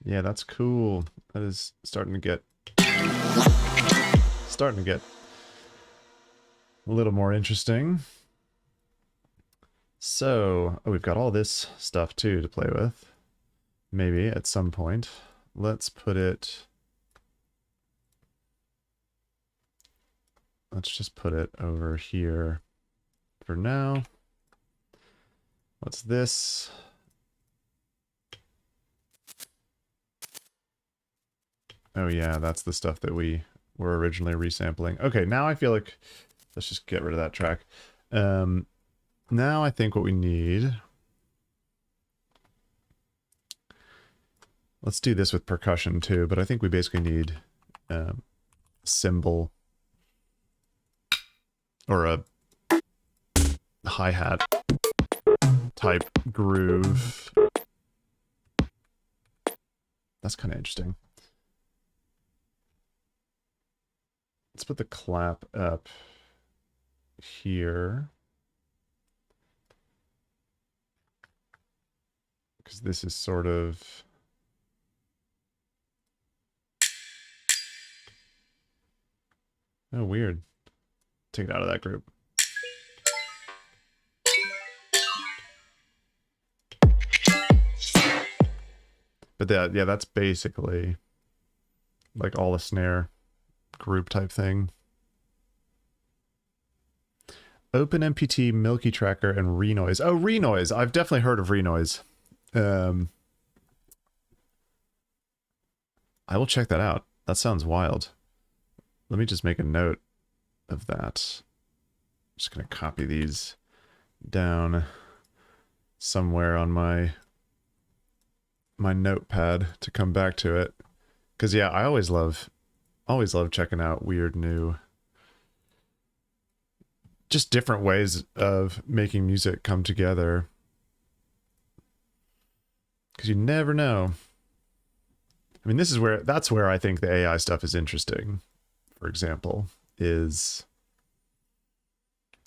Yeah, that's cool. That is starting to get a little more interesting. So, oh, we've got all this stuff too to play with. Maybe at some point. Let's put it... Let's just put it over here for now. What's this? Oh yeah, that's the stuff that we were originally resampling. Okay, now I feel like... Let's just get rid of that track. Now I think what we need... Let's do this with percussion too, but I think we basically need cymbal or a hi-hat type groove. That's kind of interesting. Let's put the clap up here. Because this is sort of... Oh, weird. Take it out of that group. But that, yeah, that's basically like all the snare group type thing. OpenMPT, Milky Tracker, and Renoise. Oh, Renoise! I've definitely heard of Renoise. I will check that out. That sounds wild. Let me just make a note of that. I'm just going to copy these down somewhere on my notepad to come back to it. Because yeah, I always love checking out weird new, just different ways of making music come together. Because you never know. I mean, that's where I think the AI stuff is interesting. For example, is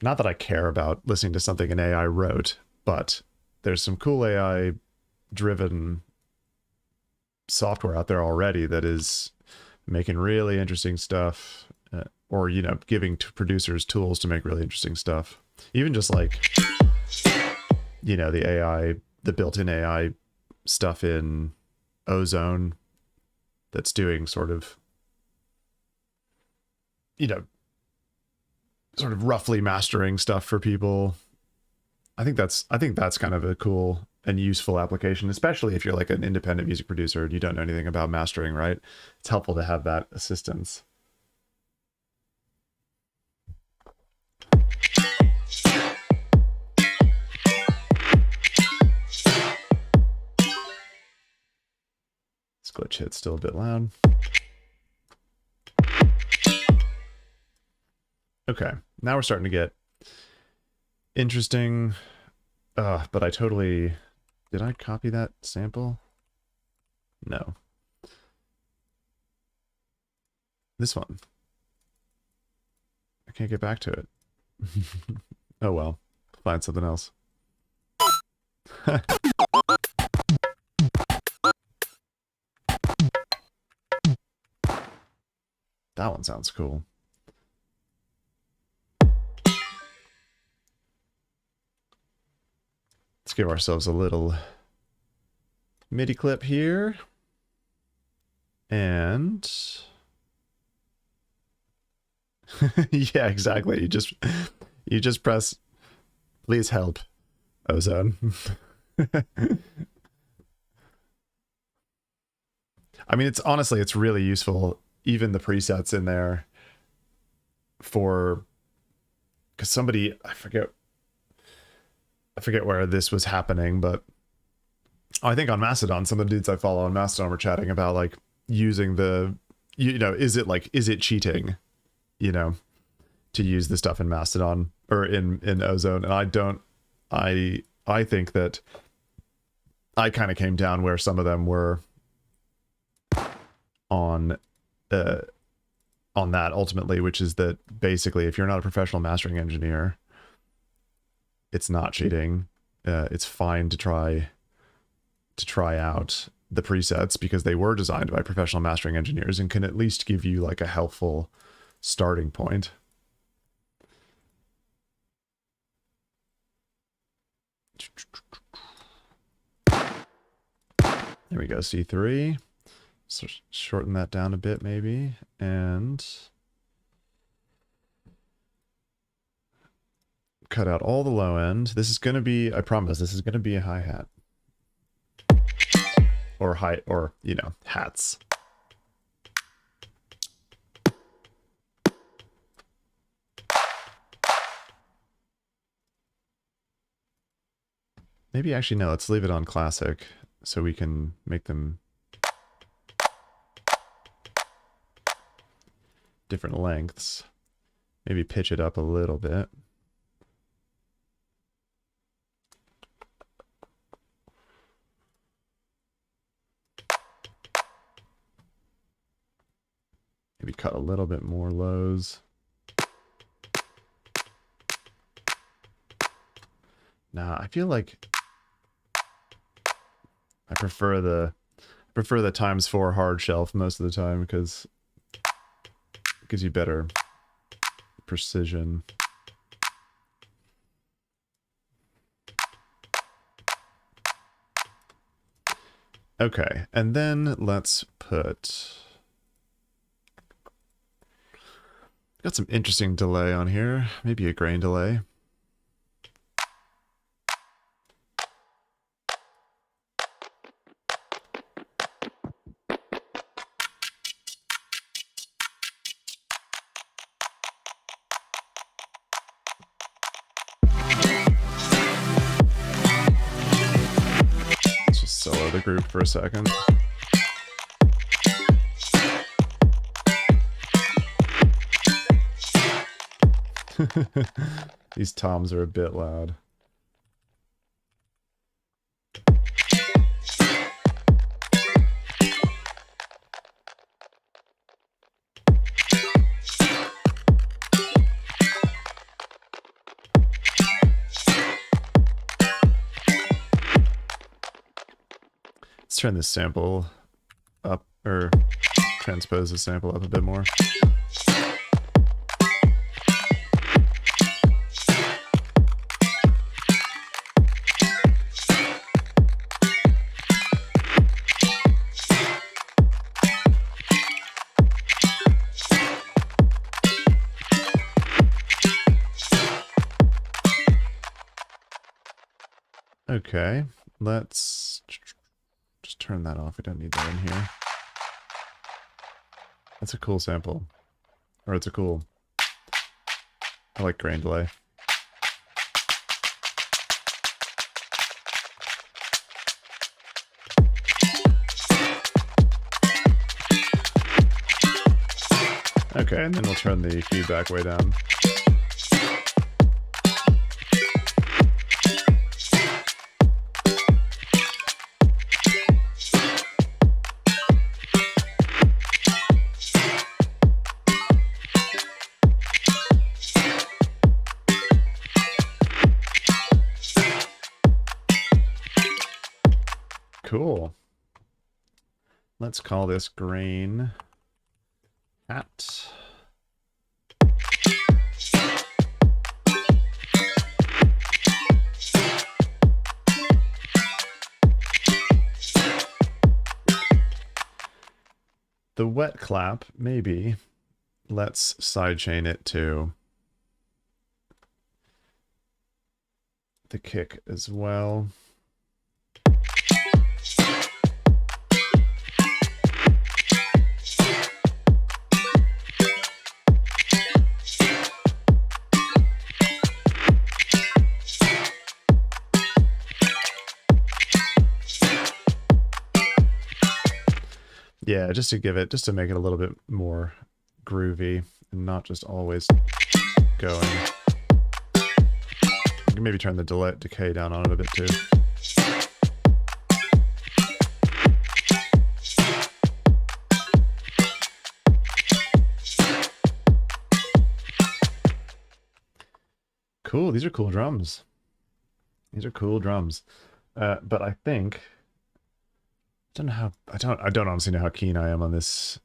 not that I care about listening to something an AI wrote, but there's some cool AI driven software out there already that is making really interesting stuff, or, you know, giving to producers tools to make really interesting stuff. Even just like, you know, the built-in AI stuff in Ozone that's doing sort of, you know, sort of roughly mastering stuff for people. I think that's kind of a cool and useful application, especially if you're like an independent music producer and you don't know anything about mastering, right? It's helpful to have that assistance. This glitch hit's still a bit loud. Okay, now we're starting to get interesting. But I totally... Did I copy that sample? No. This one. I can't get back to it. Oh well. Find something else. That one sounds cool. Let's give ourselves a little MIDI clip here. And yeah, exactly. You just press please help, Ozone. I mean, it's honestly, it's really useful, even the presets in there for, because somebody, I forget where this was happening, but I think on Mastodon, some of the dudes I follow on Mastodon were chatting about like using the, is it cheating, to use the stuff in Mastodon or in Ozone? And I think that I kind of came down where some of them were on that ultimately, which is that basically if you're not a professional mastering engineer, it's not cheating. It's fine to try out the presets because they were designed by professional mastering engineers and can at least give you like a helpful starting point. There we go, C3. So shorten that down a bit maybe, and cut out all the low end. This is going to be, I promise, this is going to be a hi-hat. Or hats. Maybe actually, no, let's leave it on classic so we can make them different lengths. Maybe pitch it up a little bit. Maybe cut a little bit more lows. Nah, I feel like I prefer the ×4 hard shelf most of the time because it gives you better precision. Okay, and then let's put... Got some interesting delay on here. Maybe a grain delay. Let's just solo the group for a second. These toms are a bit loud. Let's turn this sample up, or transpose the sample up a bit more. Okay, let's just turn that off. We don't need that in here. That's a cool sample. Or it's a cool... I like grain delay. Okay, and then we'll turn the feedback way down. Cool. Let's call this grain hat. The wet clap, maybe. Let's sidechain it to the kick as well. Yeah, just to make it a little bit more groovy and not just always going. You can maybe turn the decay down on it a bit too. Cool, these are cool drums. These are cool drums. But I think I don't honestly know how keen I am on this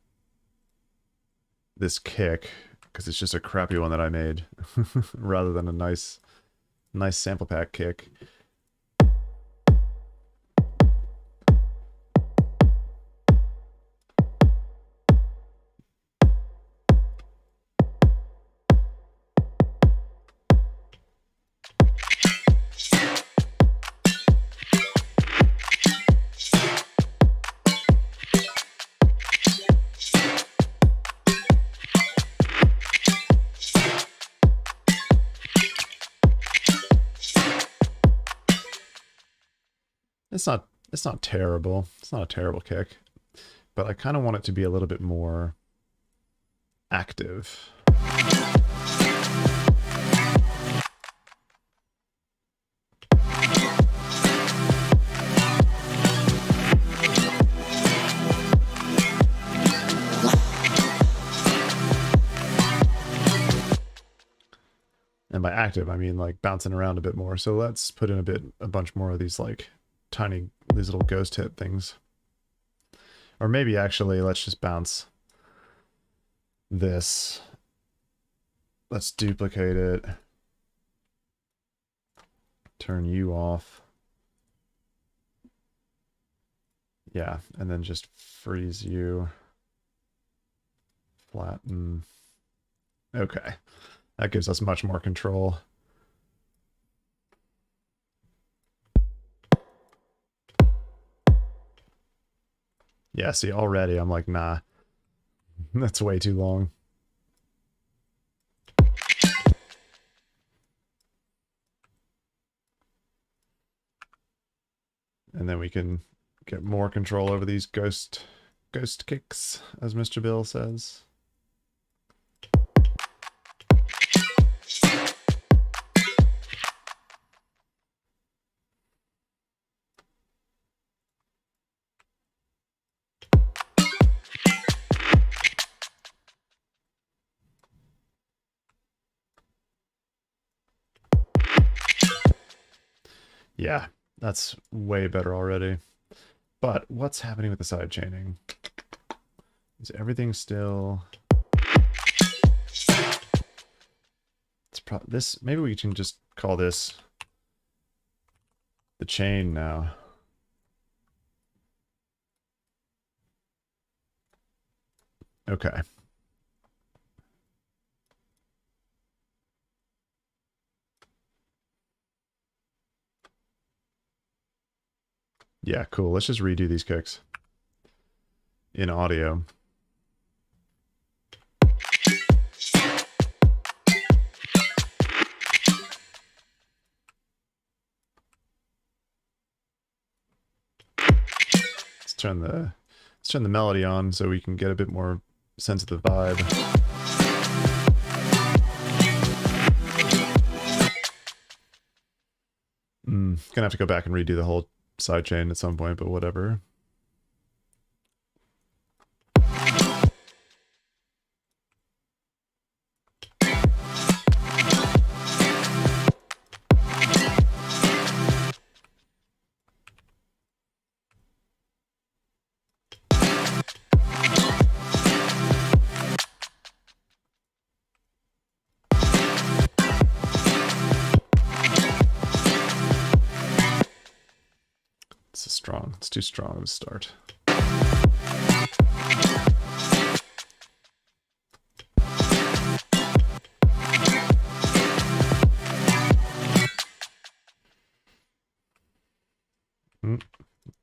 kick, because it's just a crappy one that I made rather than a nice sample pack kick. It's not terrible. It's not a terrible kick, but I kind of want it to be a little bit more active. And by active, I mean like bouncing around a bit more. So let's put in a bunch more of these like these little ghost hit things. Or maybe actually let's just bounce this. Let's duplicate it. Turn you off. Yeah, and then just freeze you. Flatten. Okay. That gives us much more control. Yeah, see, already I'm like, nah. That's way too long. And then we can get more control over these ghost kicks, as Mr. Bill says. Yeah, that's way better already. But what's happening with the side chaining? Is everything still... It's maybe we can just call this the chain now. Okay. Yeah, cool. Let's just redo these kicks in audio. Let's turn the melody on so we can get a bit more sense of the vibe. Gonna have to go back and redo the whole sidechain at some point, but whatever. It's too strong of a start.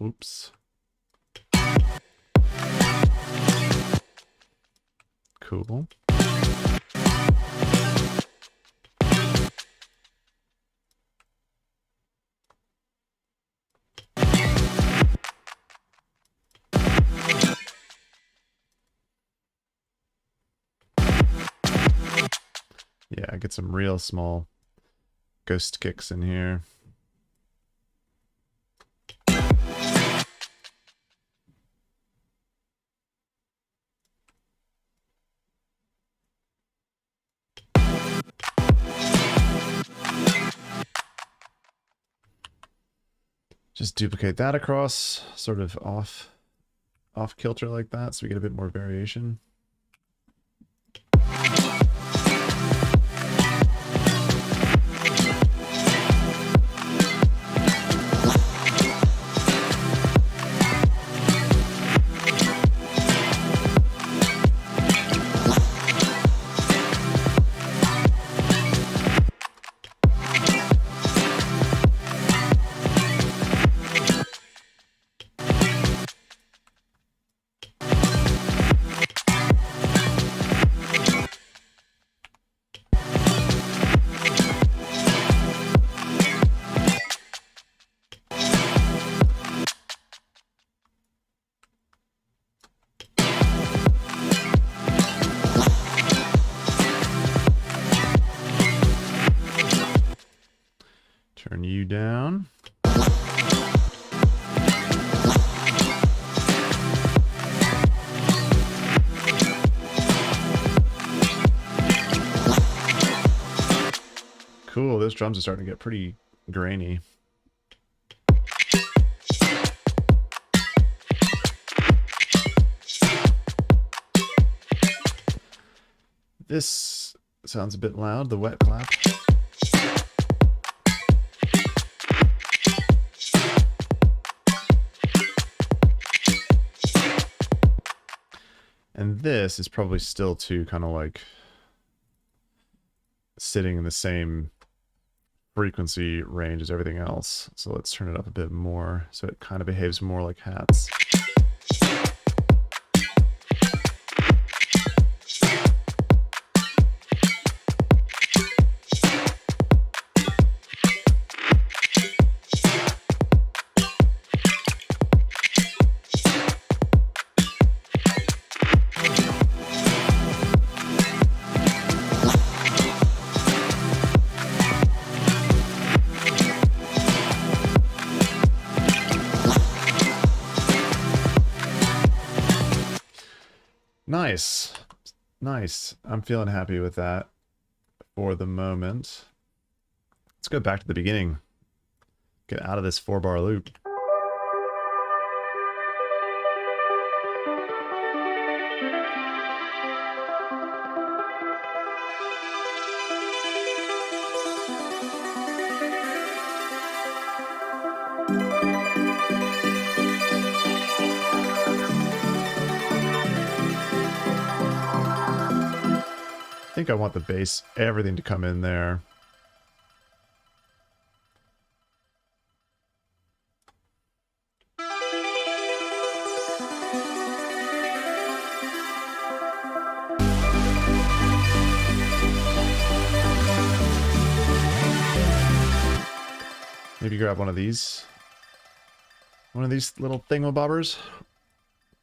Oops. Cool. Yeah, get some real small ghost kicks in here. Just duplicate that across, sort of off kilter like that, so we get a bit more variation. Turn you down. Cool, those drums are starting to get pretty grainy. This sounds a bit loud, the wet clap. And this is probably still too kind of like sitting in the same frequency range as everything else. So let's turn it up a bit more so it kind of behaves more like hats. Nice. Nice. I'm feeling happy with that for the moment. Let's go back to the beginning. Get out of this 4-bar loop. I think I want the bass, everything to come in there. Maybe grab one of these. One of these little thingamabobbers.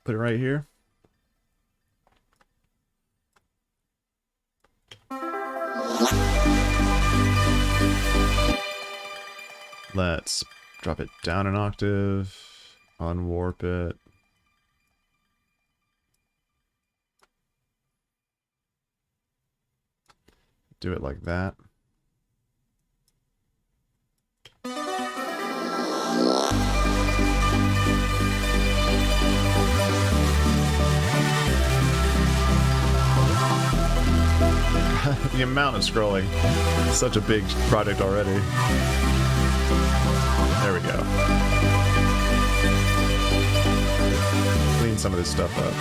Put it right here. Let's drop it down an octave. Unwarp it. Do it like that. The amount of scrolling. Such a big project already. There we go. Clean some of this stuff up.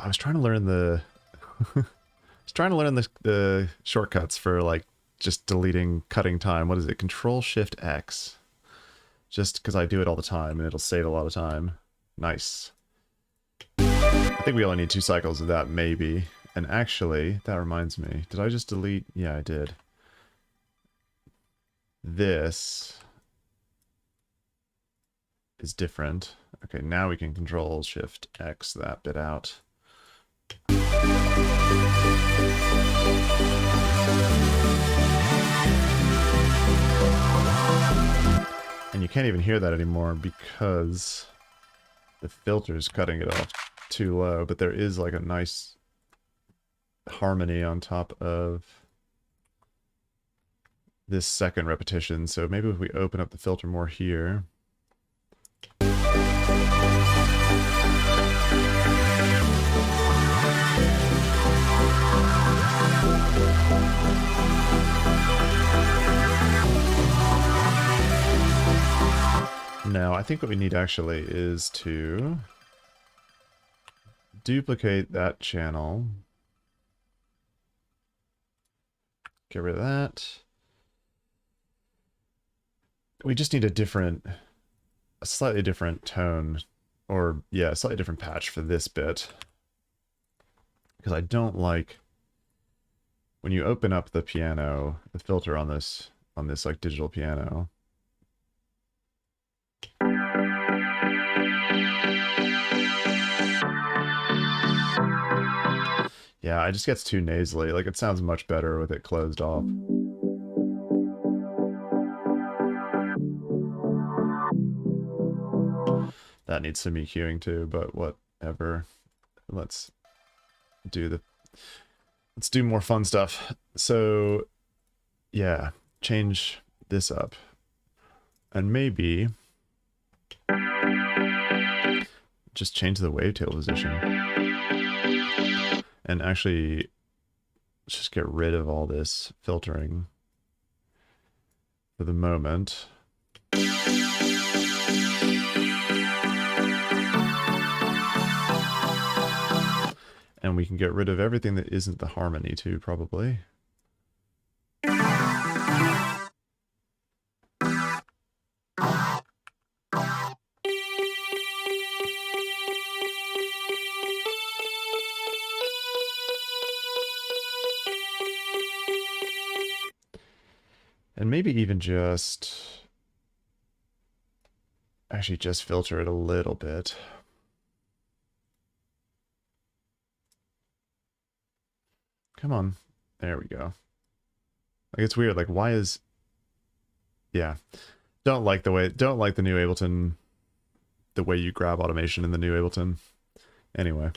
I was trying to learn the the shortcuts for like just deleting cutting time. What is it? Control Shift X. Just because I do it all the time and it'll save a lot of time. Nice. I think we only need 2 cycles of that, maybe. And actually, that reminds me. Did I just delete? Yeah, I did. This is different. Okay, now we can Control Shift X that bit out. And you can't even hear that anymore because the filter's cutting it off too low, but there is like a nice harmony on top of this second repetition. So maybe if we open up the filter more here. Now, I think what we need actually is to duplicate that channel. Get rid of that. We just need a slightly different tone, or yeah, a slightly different patch for this bit. Because I don't like when you open up the piano, the filter on this like digital piano. Yeah, it just gets too nasally. Like, it sounds much better with it closed off. That needs some EQing too, but whatever. Let's do more fun stuff. So, yeah, change this up. And maybe just change the wavetable position. And actually, let's just get rid of all this filtering for the moment. And we can get rid of everything that isn't the harmony too, probably. And maybe even just filter it a little bit. Come on. There we go. Like, it's weird. Like, why is... Yeah. Don't like the new Ableton, the way you grab automation in the new Ableton. Anyway.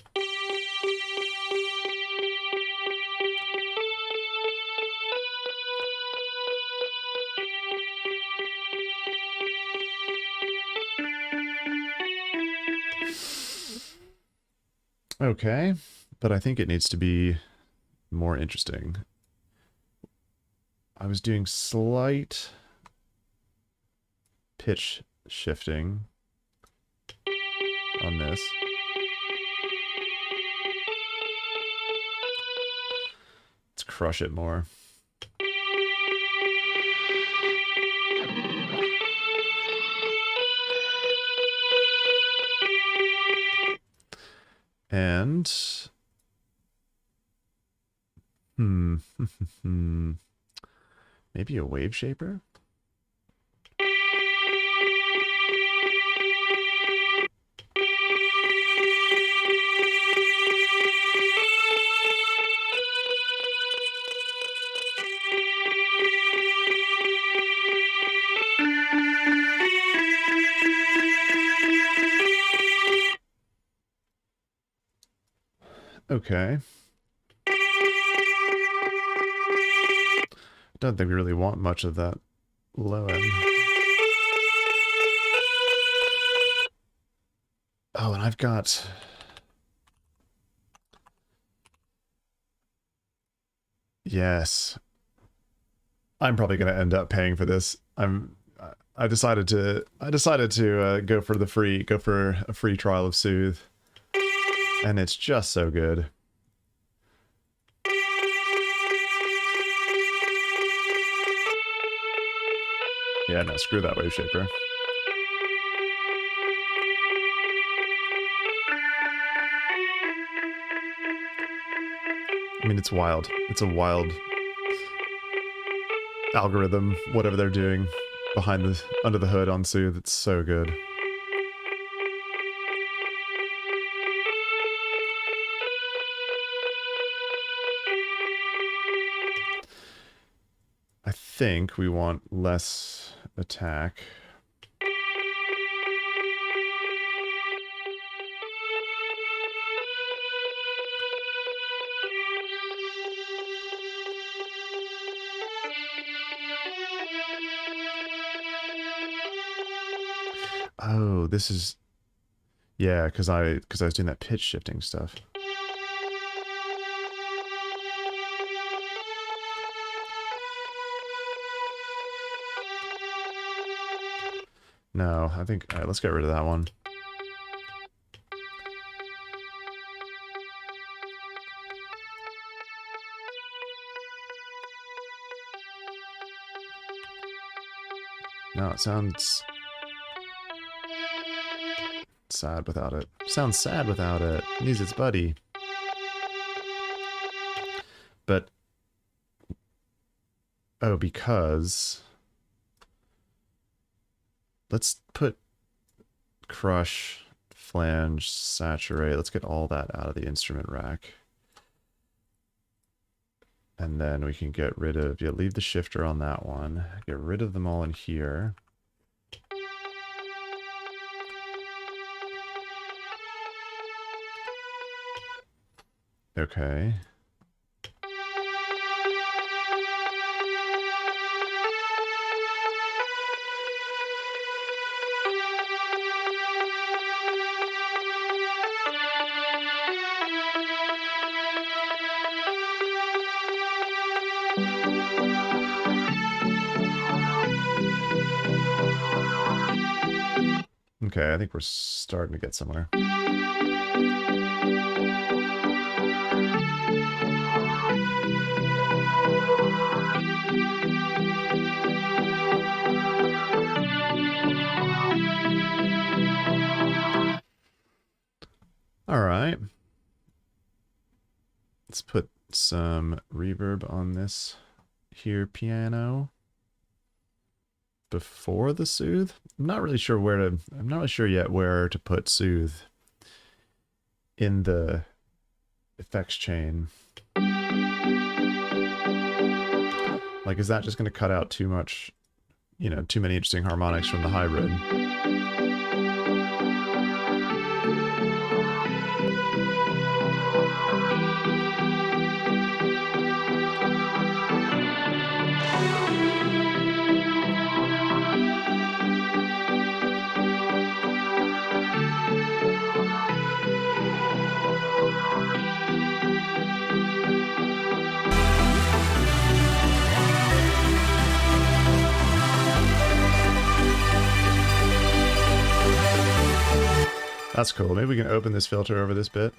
Okay, but I think it needs to be more interesting. I was doing slight pitch shifting on this. Let's crush it more. And maybe a wave shaper? Okay. Don't think we really want much of that low end. Oh, and I've got... Yes. I'm probably going to end up paying for this. I decided to go for a free trial of Soothe. And it's just so good. Yeah, no, screw that wave shaper. I mean, it's wild. It's a wild algorithm, whatever they're doing under the hood on Soothe. It's so good. I think we want less attack. Oh, this is... Yeah, because I was doing that pitch shifting stuff. No, I think... Alright, let's get rid of that one. No, it sounds... sad without it. Sounds sad without it. It needs its buddy. But... Oh, because... Let's put crush, flange, saturate. Let's get all that out of the instrument rack. And then we can get rid of... Yeah, leave the shifter on that one. Get rid of them all in here. Okay. Okay, I think we're starting to get somewhere. All right. Let's put some reverb on this here piano before the Soothe. I'm not really sure yet where to put Soothe in the effects chain. Like, is that just going to cut out too much, you know, too many interesting harmonics from the hybrid? That's cool. Maybe we can open this filter over this bit.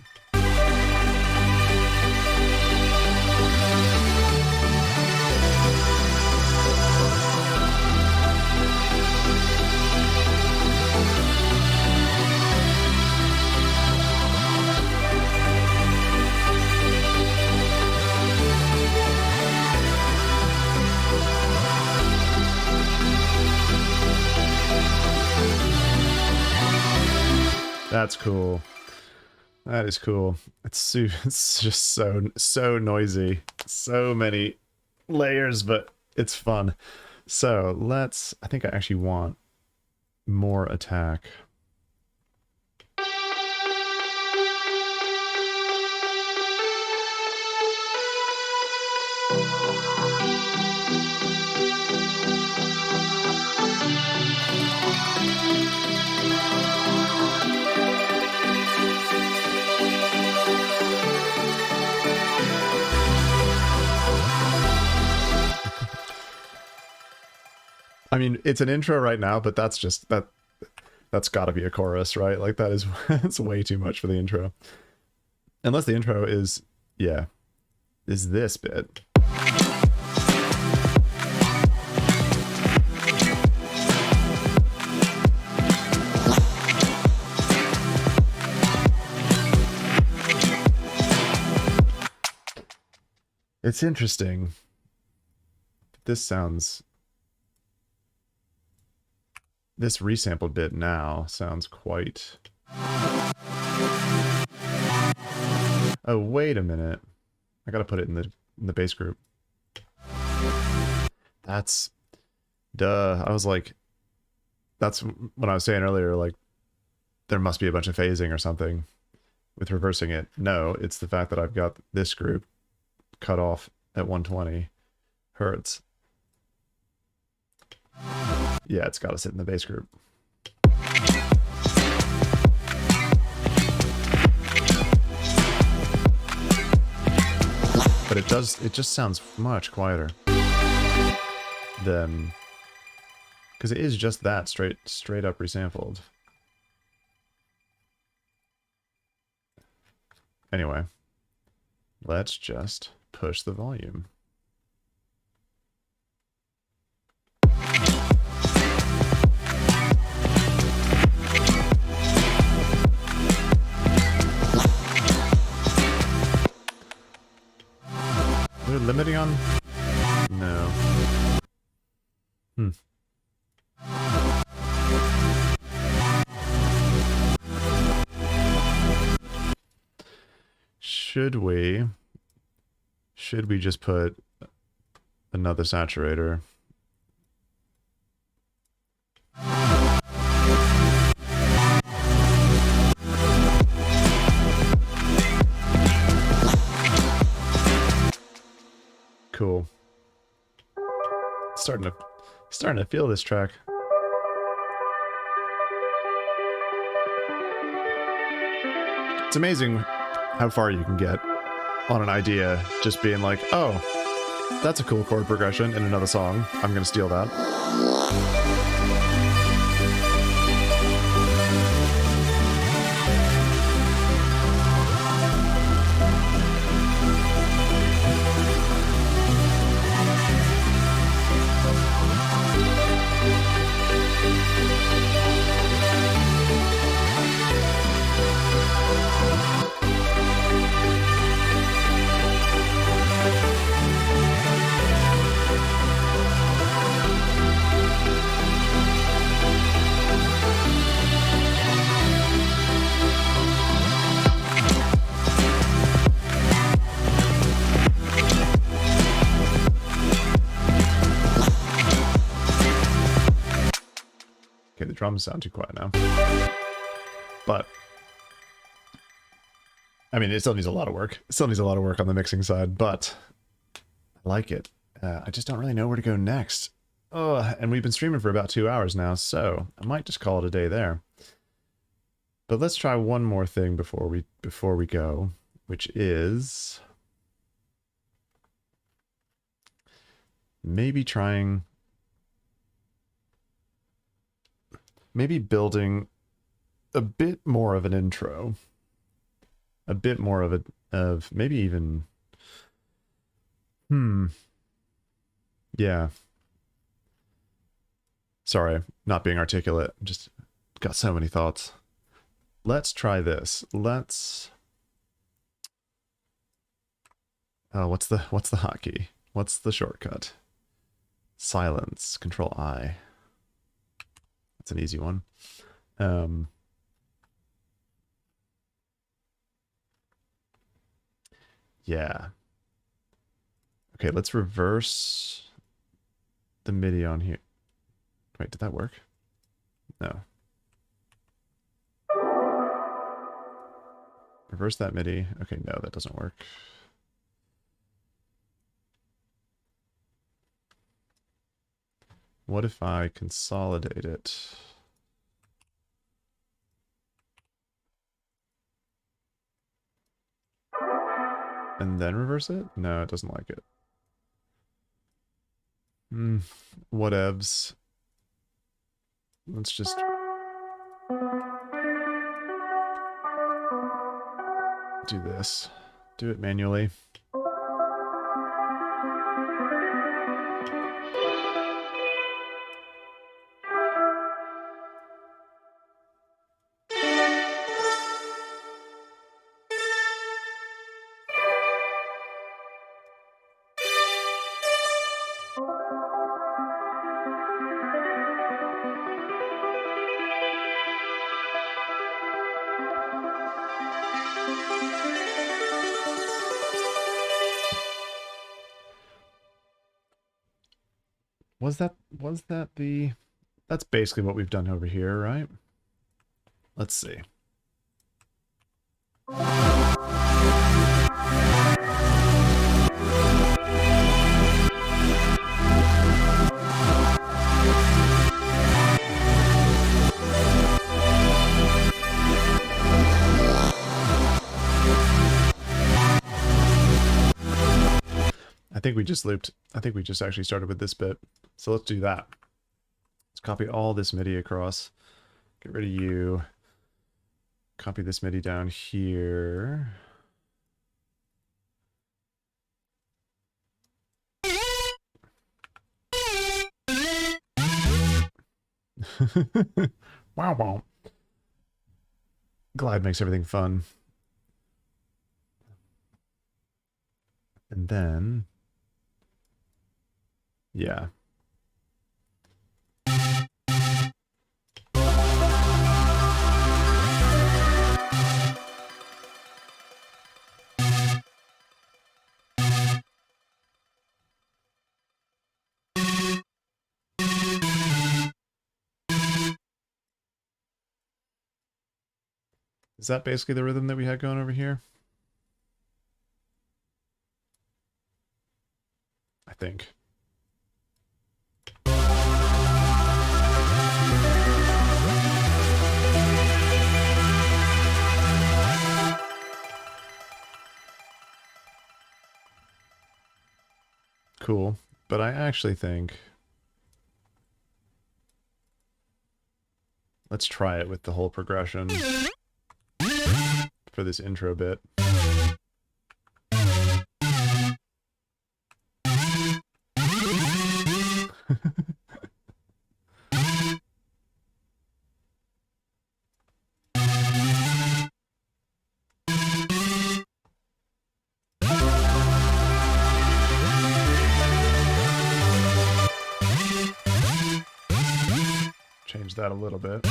That's cool. That is cool. It's just so noisy. So many layers, but it's fun. So let's, I think I actually want more attack. I mean, it's an intro right now, but that's just that's got to be a chorus, right? Like that is it's way too much for the intro. Unless the intro is, yeah, is this bit. It's interesting. This sounds, this resampled bit now sounds quite... Oh, wait a minute. I gotta put it in the bass group. That's... Duh. I was like... That's what I was saying earlier, like, there must be a bunch of phasing or something with reversing it. No, it's the fact that I've got this group cut off at 120 hertz. Yeah, it's gotta sit in the bass group. But it just sounds much quieter than, because it is just that straight up resampled. Anyway, let's just push the volume. We're limiting on? No. Should we just put another saturator? Cool. Starting to feel this track. It's amazing how far you can get on an idea, just being like, oh, that's a cool chord progression in another song. I'm gonna steal that. Okay, the drums sound too quiet now. But, I mean, it still needs a lot of work. It still needs a lot of work on the mixing side, but I like it. I just don't really know where to go next. Oh, and we've been streaming for about 2 hours now, so I might just call it a day there. But let's try one more thing before we go, which is maybe building a bit more of an intro, a bit more of maybe even, yeah. Sorry, not being articulate. Just got so many thoughts. Let's try this. Let's, what's the hotkey? What's the shortcut? Silence, Control I. That's an easy one. Yeah. Okay, let's reverse the MIDI on here. Wait, did that work? No. Reverse that MIDI. Okay, no, that doesn't work. What if I consolidate it? And then reverse it? No, it doesn't like it. Whatevs. Let's just... do this. Do it manually. Was that the... That's basically what we've done over here, right? Let's see. I think we just looped. I think we just actually started with this bit. So let's do that. Let's copy all this MIDI across. Get rid of you. Copy this MIDI down here. Wow, wow. Glide makes everything fun. And then... yeah. Is that basically the rhythm that we had going over here? I think. Cool. But I actually think... let's try it with the whole progression for this intro bit. Change that a little bit.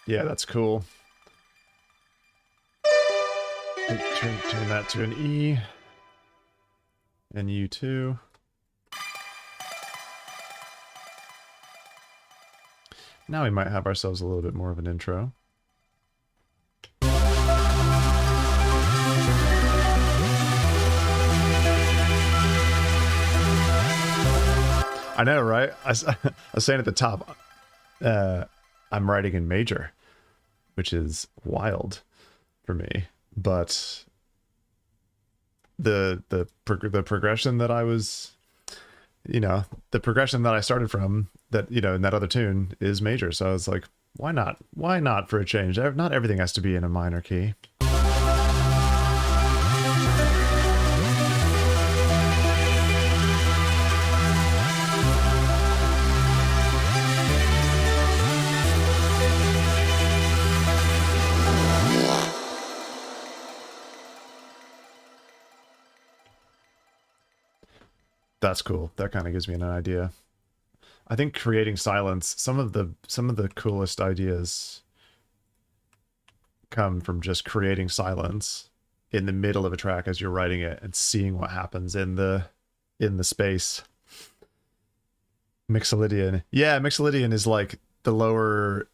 Yeah, that's cool. Turn that to an E. And U2. Now we might have ourselves a little bit more of an intro. I know, right? I was saying at the top, I'm writing in major, which is wild for me. But the progression that I was, you know, the progression that I started from, that, you know, in that other tune is major. So I was like, why not? Why not for a change? Not everything has to be in a minor key. That's cool. That kind of gives me an idea. I think creating silence, some of the coolest ideas come from just creating silence in the middle of a track as you're writing it and seeing what happens in the space. Mixolydian. Yeah, Mixolydian is like the lower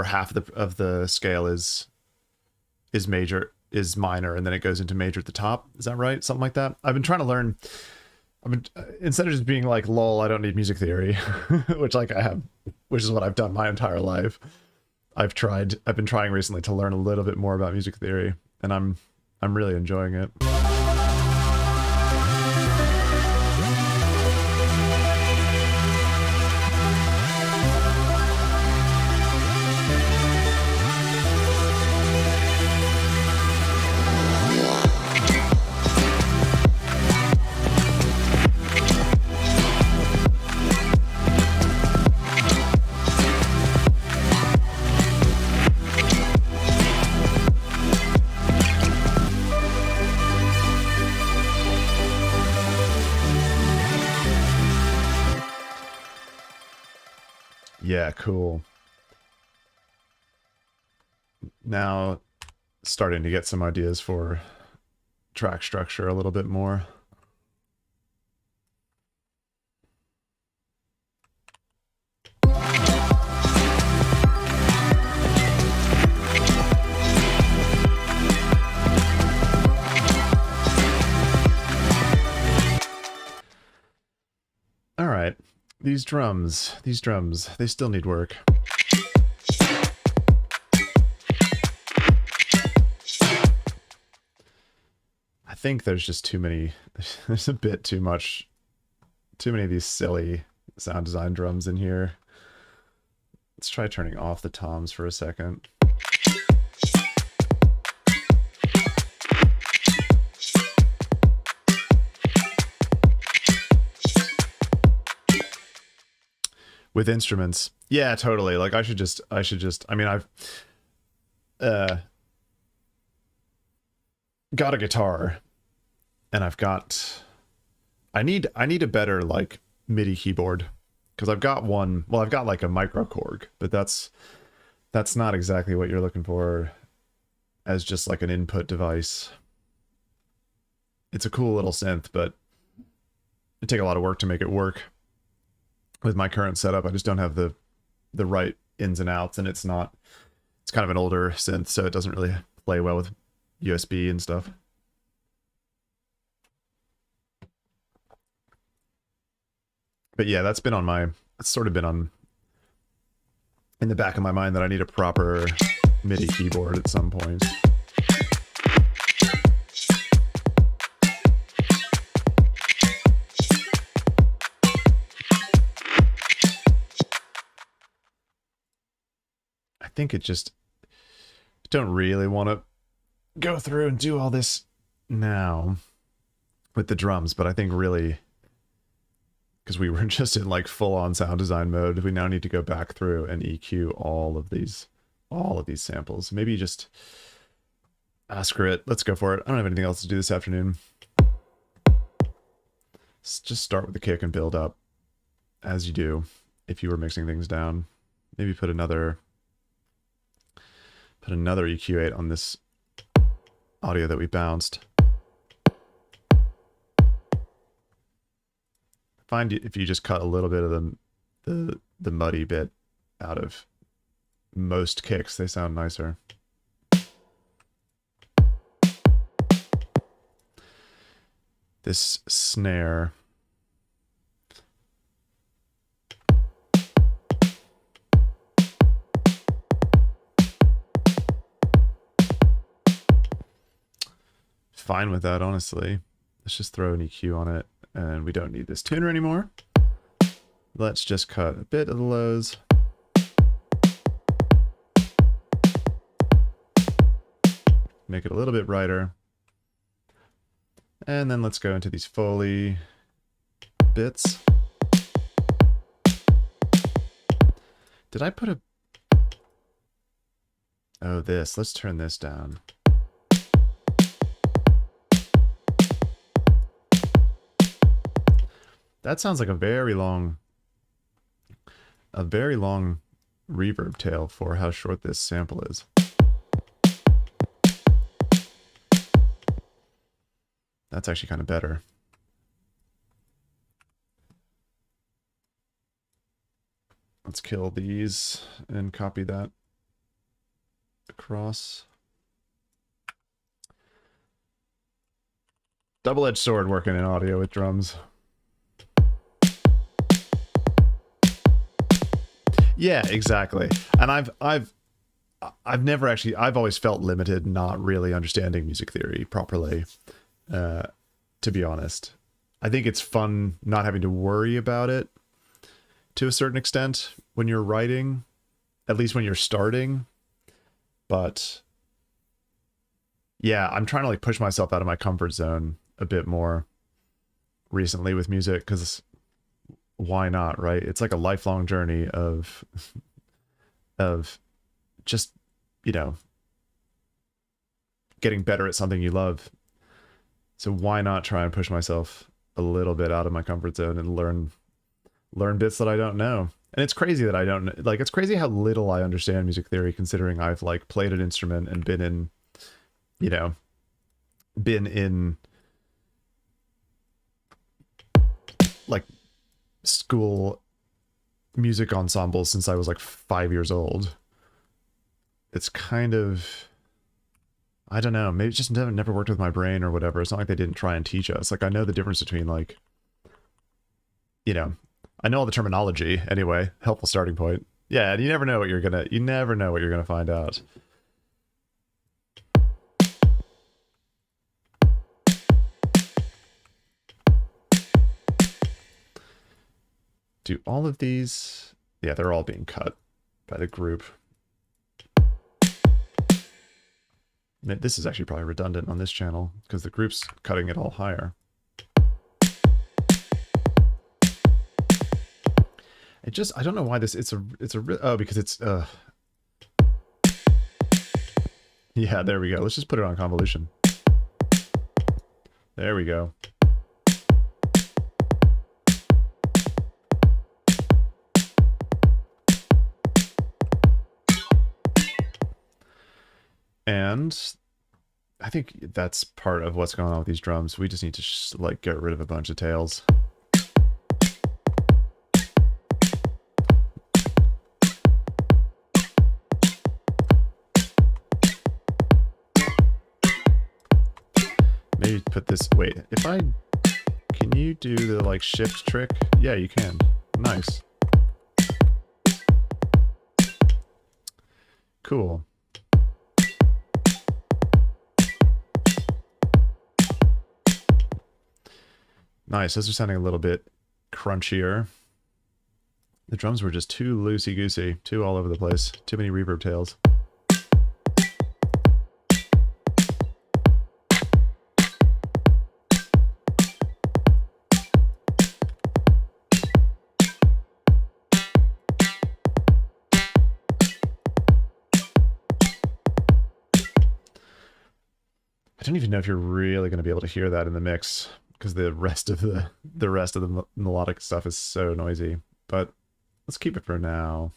half of the scale is minor, and then it goes into major at the top. Is that right? Something like that. I've been trying to learn. Instead of just being like, lol, I don't need music theory, which is what I've done my entire life. I've been trying recently to learn a little bit more about music theory, and I'm really enjoying it. Yeah, cool. Now, starting to get some ideas for track structure a little bit more. All right. These drums, they still need work. I think there's just too many, there's a bit too many of these silly sound design drums in here. Let's try turning off the toms for a second. With instruments. Yeah, totally. Like I should just, I mean, I've got a guitar and I need a better like MIDI keyboard, because I've got one, well, I've got like a micro Korg, but that's not exactly what you're looking for as just like an input device. It's a cool little synth, but it'd take a lot of work to make it work. With my current setup, I just don't have the right ins and outs, and it's kind of an older synth, so it doesn't really play well with USB and stuff. But yeah, it's sort of been on in the back of my mind that I need a proper MIDI keyboard at some point. I think don't really want to go through and do all this now with the drums, but I think really, because we were just in like full-on sound design mode, we now need to go back through and EQ all of these samples. Maybe just screw it. Let's go for it. I don't have anything else to do this afternoon. Let's just start with the kick and build up, as you do if you were mixing things down. Maybe put another EQ8 on this audio that we bounced. Find if you just cut a little bit of the muddy bit out of most kicks, they sound nicer. This snare, fine with that, honestly. Let's just throw an EQ on it, and we don't need this tuner anymore. Let's just cut a bit of the lows. Make it a little bit brighter. And then let's go into these Foley bits. Did I put a... Oh, this. Let's turn this down. That sounds like a very long a very long reverb tail for how short this sample is. That's actually kind of better. Let's kill these and copy that across. Double-edged sword working in audio with drums. Yeah, exactly. And I've never actually, I've always felt limited not really understanding music theory properly, to be honest. I think it's fun not having to worry about it to a certain extent when you're writing, at least when you're starting. But yeah, I'm trying to like push myself out of my comfort zone a bit more recently with music, because why not, right? It's like a lifelong journey of just, you know, getting better at something you love. So why not try and push myself a little bit out of my comfort zone and learn bits that I don't know. And it's crazy that I don't, like, it's crazy how little I understand music theory, considering I've like played an instrument and been in, you know, like school music ensembles since I was like 5 years old. It's kind of, I don't know, maybe it just never worked with my brain or whatever. It's not like they didn't try and teach us. Like, I know the difference between, like, you know, I know all the terminology anyway. Helpful starting point. Yeah, and you never know what you're gonna find out. Do all of these, yeah, they're all being cut by the group. This is actually probably redundant on this channel because the group's cutting it all higher. I don't know why this, oh, because it's, yeah, there we go. Let's just put it on convolution. There we go. And I think that's part of what's going on with these drums. We just need to just, like, get rid of a bunch of tails. Maybe put this, wait, can you do the like shift trick? Yeah, you can. Nice. Cool. Nice, those are sounding a little bit crunchier. The drums were just too loosey-goosey, too all over the place, too many reverb tails. I don't even know if you're really going to be able to hear that in the mix, because the rest of the melodic stuff is so noisy. But let's keep it for now.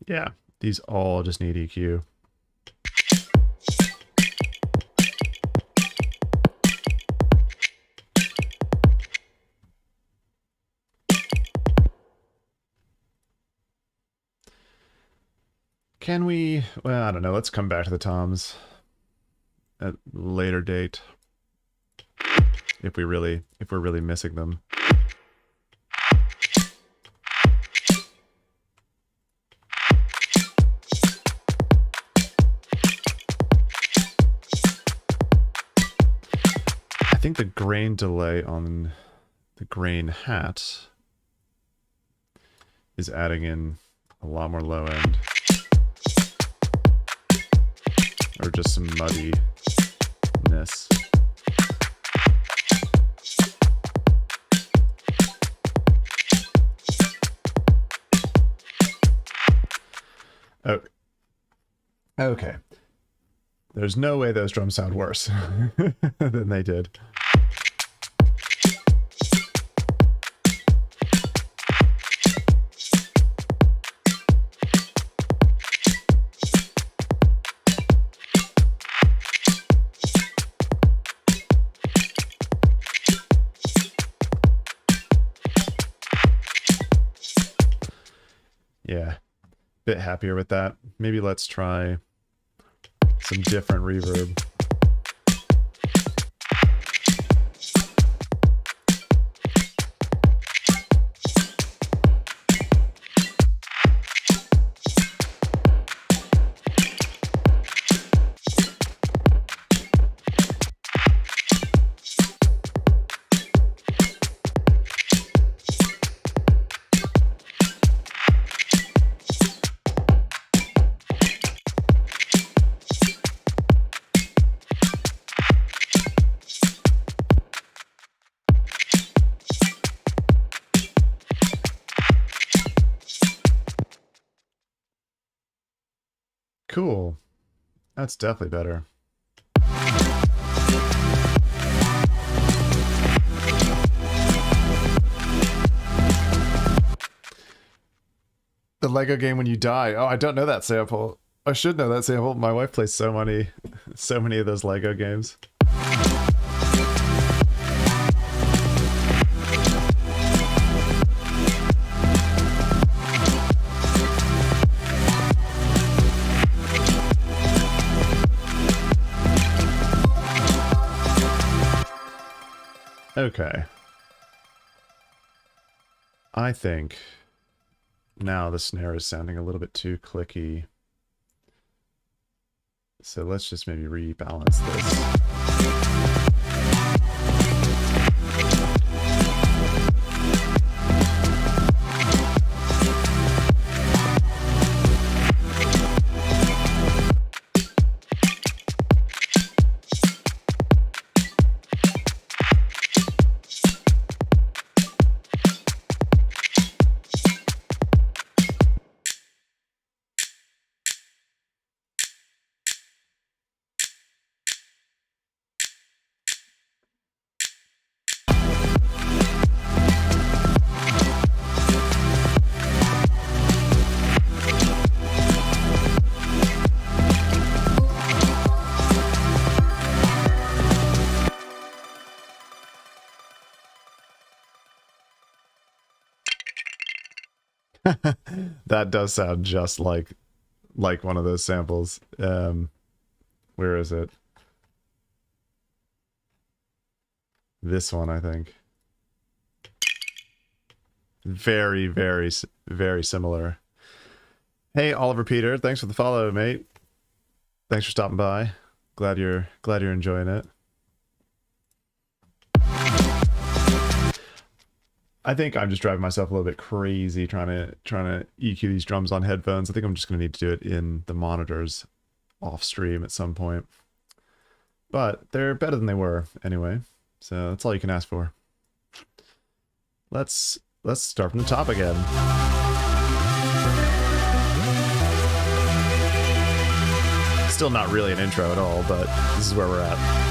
Yeah, these all just need EQ. Can we, well, I don't know, let's come back to the toms at a later date if we're really missing them. think the grain delay on the grain hat is adding in a lot more low end. Or just some muddiness. Oh. Okay. There's no way those drums sound worse than they did. Yeah, bit happier with that. Maybe let's try some different reverb. Cool. That's definitely better. The Lego game when you die. Oh, I don't know that sample. I should know that sample. My wife plays so many of those Lego games. Okay. I think now the snare is sounding a little bit too clicky. So let's just maybe rebalance this. That does sound just like one of those samples. Where is it? This one, I think. Very, very, very similar. Hey, Oliver Peter, thanks for the follow, mate. Thanks for stopping by. Glad you're enjoying it. I think I'm just driving myself a little bit crazy trying to EQ these drums on headphones. I think I'm just going to need to do it in the monitors off stream at some point. But they're better than they were anyway. So that's all you can ask for. Let's start from the top again. Still not really an intro at all, but this is where we're at.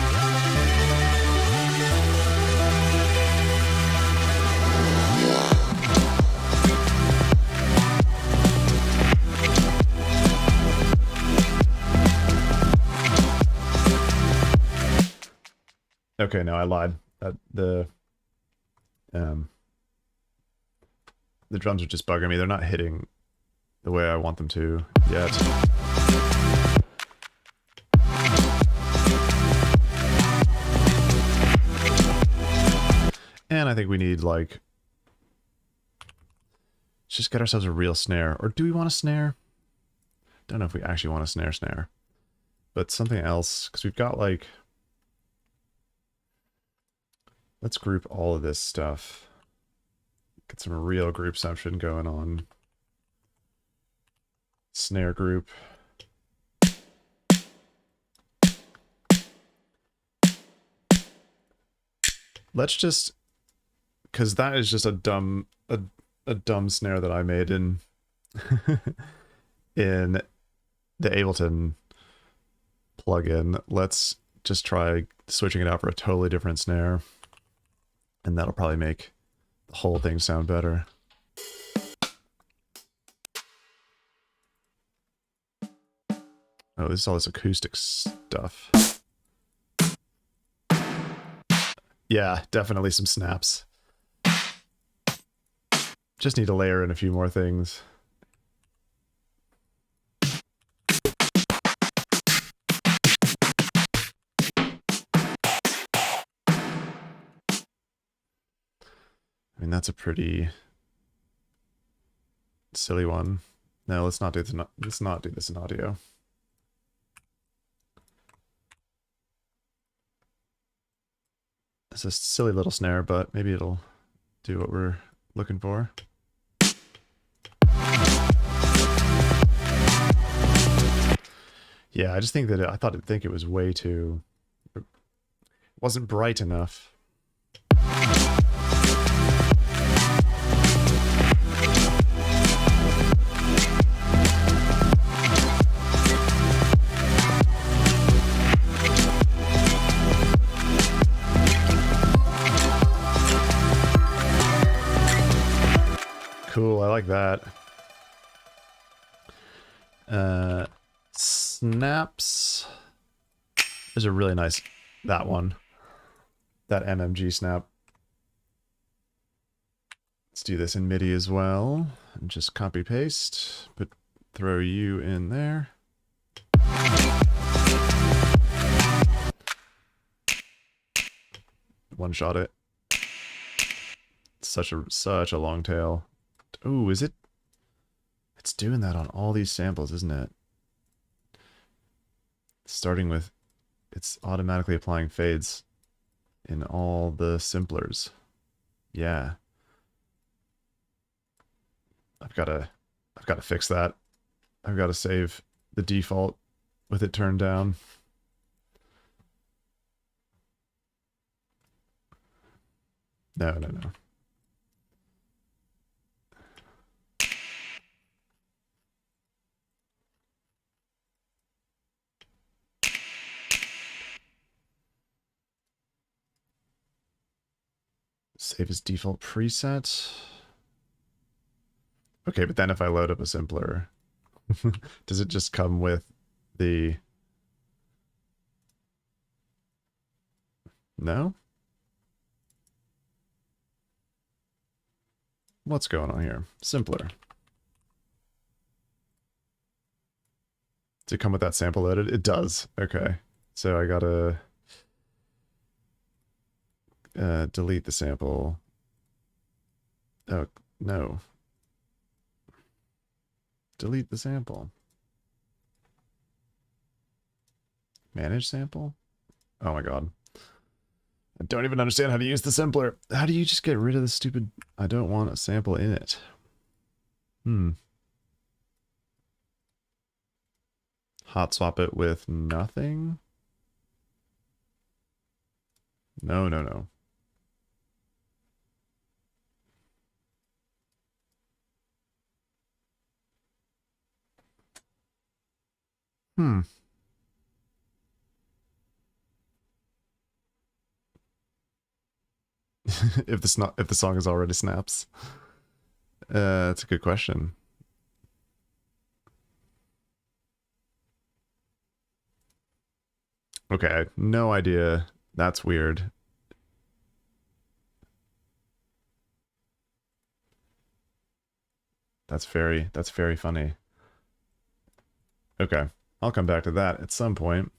Okay, no, I lied. The drums are just bugging me. They're not hitting the way I want them to yet. And I think we need, like, let's just get ourselves a real snare. Or do we want a snare? Don't know if we actually want a snare. But something else, because we've got, like, Let's group all of this stuff. Get some real groupception going on. Snare group. Let's just, because that is just a dumb snare that I made in in the Ableton plugin. Let's just try switching it out for a totally different snare, and that'll probably make the whole thing sound better. Oh, this is all this acoustic stuff. Yeah, definitely some snaps. Just need to layer in a few more things. I mean, that's a pretty silly one. No, let's not do this. Let's not do this in audio. It's a silly little snare, but maybe it'll do what we're looking for. Yeah, I just think that I think it was way too. It wasn't bright enough. Cool, I like that. Snaps. There's a really nice, that one. That MMG snap. Let's do this in MIDI as well. And just copy paste, throw you in there. One shot it. Such a long tail. Ooh, is it? It's doing that on all these samples, isn't it? Starting with, it's automatically applying fades in all the simplers. Yeah. I've got to fix that. I've got to save the default with it turned down. No. Save as default preset. Okay, but then if I load up a simpler, does it just come with the... No? What's going on here? Simpler. Does it come with that sample loaded? It does. Okay. So I gotta delete the sample. Oh, no. Delete the sample. Manage sample? Oh my god. I don't even understand how to use the simpler. How do you just get rid of the stupid... I don't want a sample in it. Hot swap it with nothing? No. If the song is already snaps. That's a good question. Okay, no idea. That's weird. That's very funny. Okay, I'll come back to that at some point.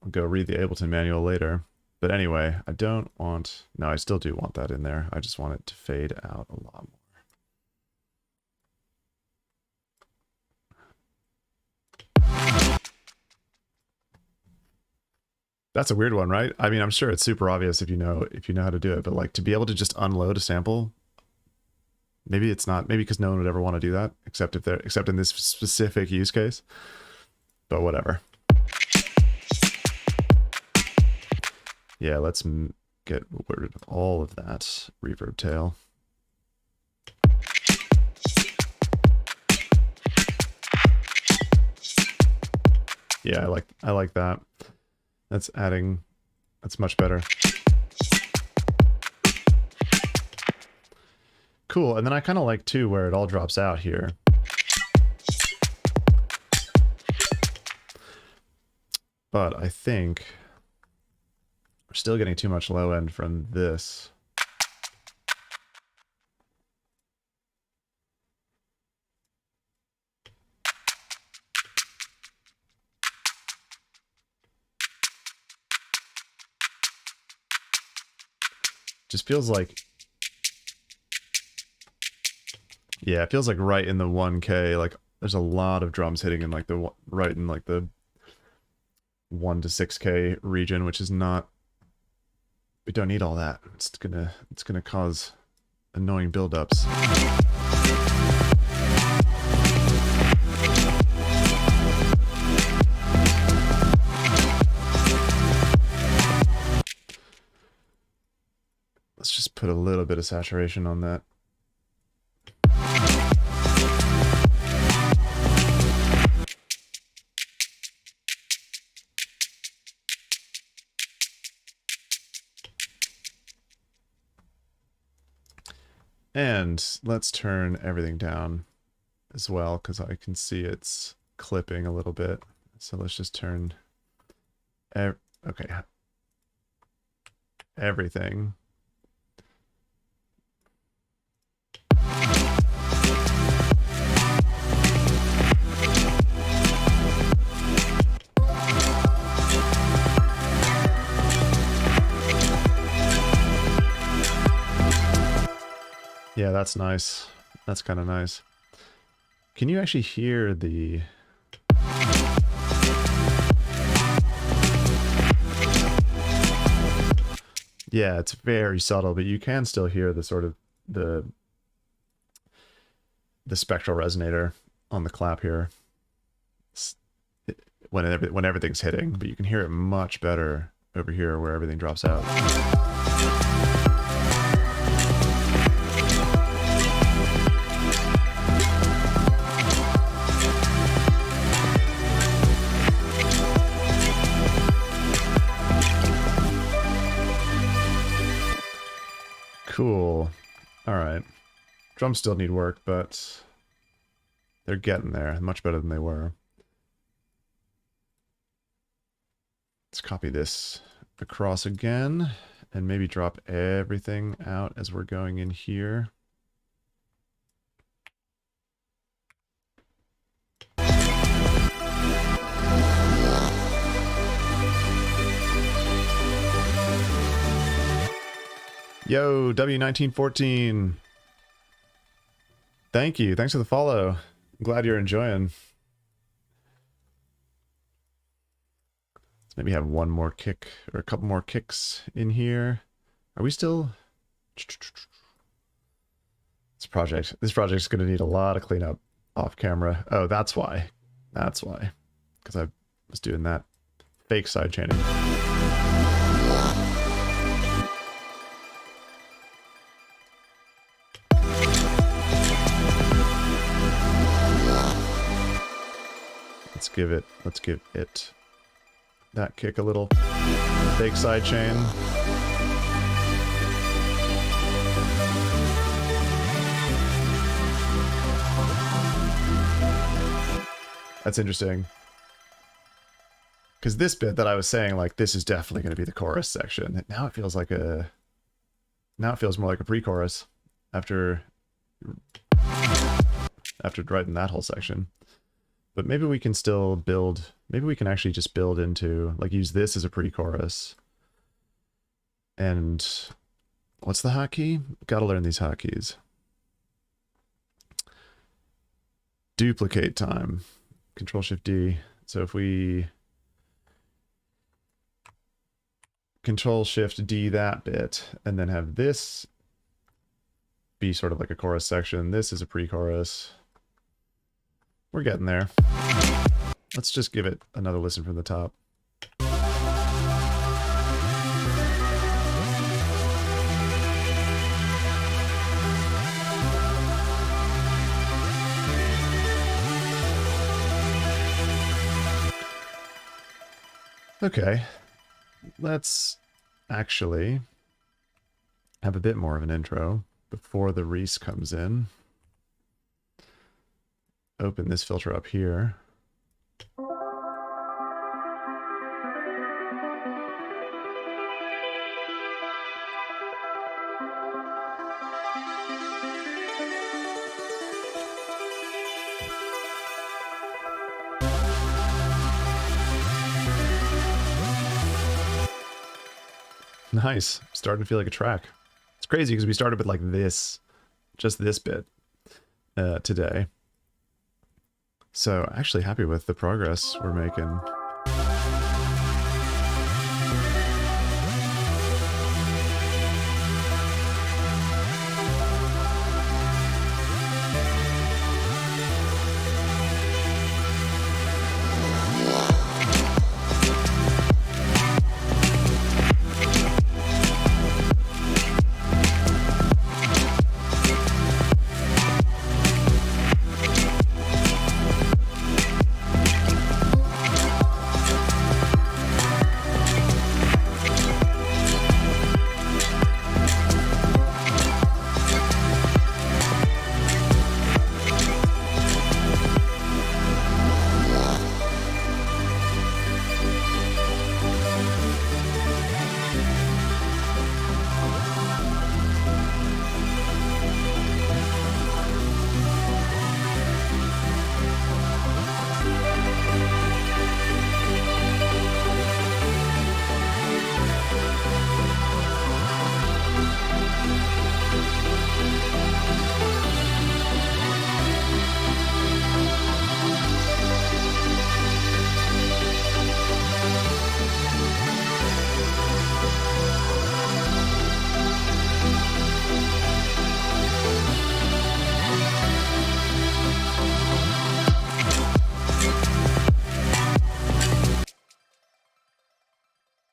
I'll go read the Ableton manual later. But anyway, I don't want... No, I still do want that in there. I just want it to fade out a lot more. That's a weird one, right? I mean, I'm sure it's super obvious if you know how to do it, but like to be able to just unload a sample, maybe it's not, maybe because no one would ever want to do that except in this specific use case. But whatever. Yeah, let's get rid of all of that reverb tail. Yeah, I like that. That's much better. Cool, and then I kind of like too where it all drops out here. But I think we're still getting too much low end from this. Just feels like, yeah, it feels like right in the 1K, like there's a lot of drums hitting in like the right in like the 1 to 6K region, which is not, we don't need all that. It's gonna cause annoying buildups. Let's just put a little bit of saturation on that. And let's turn everything down as well, because I can see it's clipping a little bit. So let's just turn, okay, everything. Yeah, that's nice. That's kind of nice. Can you actually hear the... Yeah, it's very subtle, but you can still hear the sort of the spectral resonator on the clap here when everything's hitting, but you can hear it much better over here where everything drops out. Cool. All right. Drums still need work, but they're getting there. Much better than they were. Let's copy this across again and maybe drop everything out as we're going in here. Yo, W1914. Thank you. Thanks for the follow. I'm glad you're enjoying. Let's maybe have one more kick or a couple more kicks in here. Are we still... This project's going to need a lot of cleanup off camera. Oh, that's why. That's why. Because I was doing that fake side chaining. Let's give it that kick a little fake side chain. That's interesting. Because this bit that I was saying, like, this is definitely going to be the chorus section. Now it feels like now it feels more like a pre-chorus after writing that whole section. But maybe we can still build, maybe we can actually just build into, like, use this as a pre-chorus. And what's the hotkey? Gotta learn these hotkeys. Duplicate time. Control-Shift-D. So if we Control Shift D that bit, and then have this be sort of like a chorus section. This is a pre-chorus. We're getting there. Let's just give it another listen from the top. Okay, let's actually have a bit more of an intro before the Reese comes in. Open this filter up here. Nice. Starting to feel like a track. It's crazy because we started with like this, just this bit today. So actually happy with the progress we're making.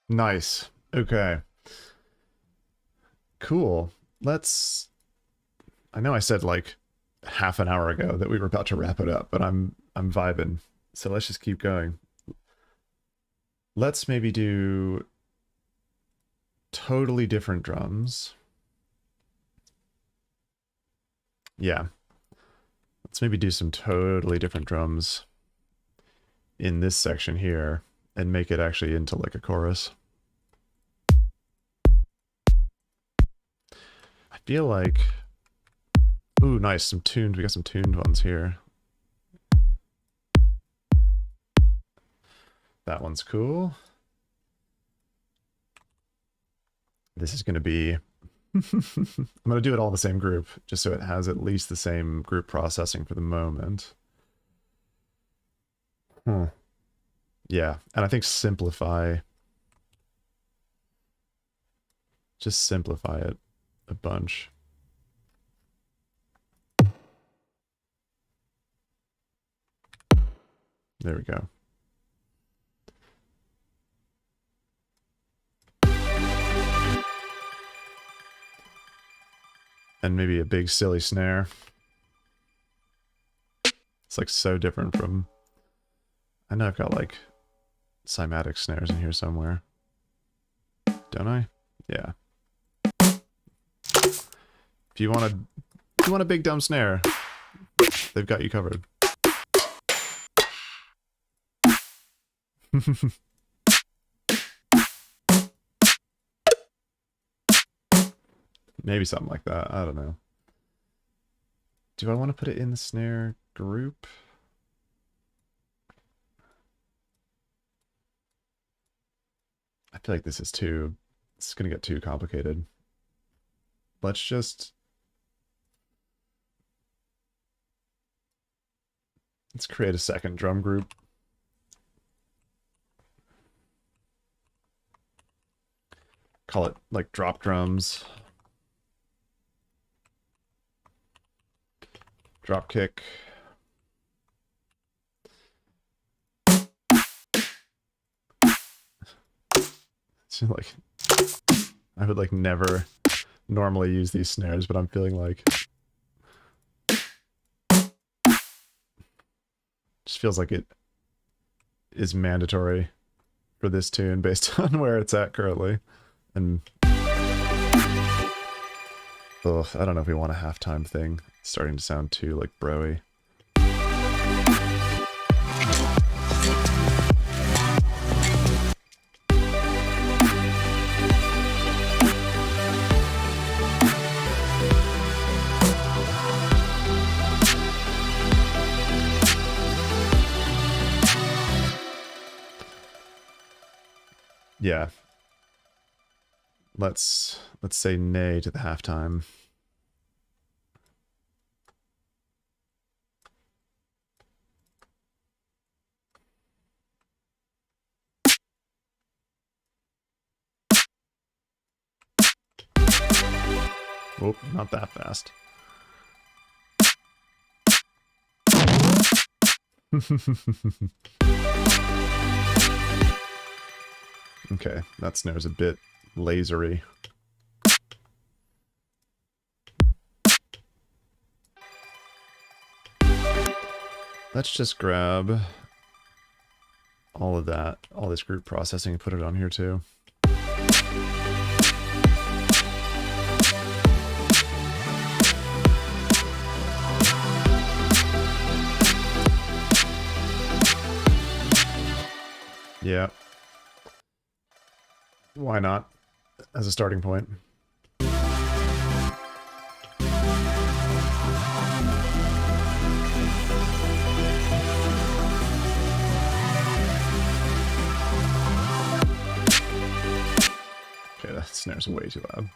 Nice. Okay. Cool. Let's... I know I said like half an hour ago that we were about to wrap it up, but I'm vibing. So let's just keep going. Let's maybe do totally different drums. Yeah. Let's maybe do some totally different drums in this section here and make it actually into like a chorus. I feel like... Ooh, nice. Some tuned. We got some tuned ones here. That one's cool. This is going to be... I'm going to do it all in the same group, just so it has at least the same group processing for the moment. Yeah, and I think simplify... Just simplify it a bunch. There we go. And maybe a big silly snare. It's like so different from... I know I've got like cymatic snares in here somewhere. Don't I? Yeah. If you want a big dumb snare, they've got you covered. Maybe something like that. I don't know. Do I want to put it in the snare group? I feel like this is too... It's going to get too complicated. Let's just... Let's create a second drum group. call it like drop drums. Drop kick. It's like, I would like never normally use these snares, but I'm feeling like just feels like it is mandatory for this tune based on where it's at currently. And ugh, I don't know if we want a halftime thing. It's starting to sound too like bro-y. Yeah. Let's say nay to the halftime. Oh, not that fast. Okay, that snare's a bit lasery. Let's just grab all of that, all this group processing, and put it on here too. Yeah. Why not? As a starting point. Okay, that snare's way too loud.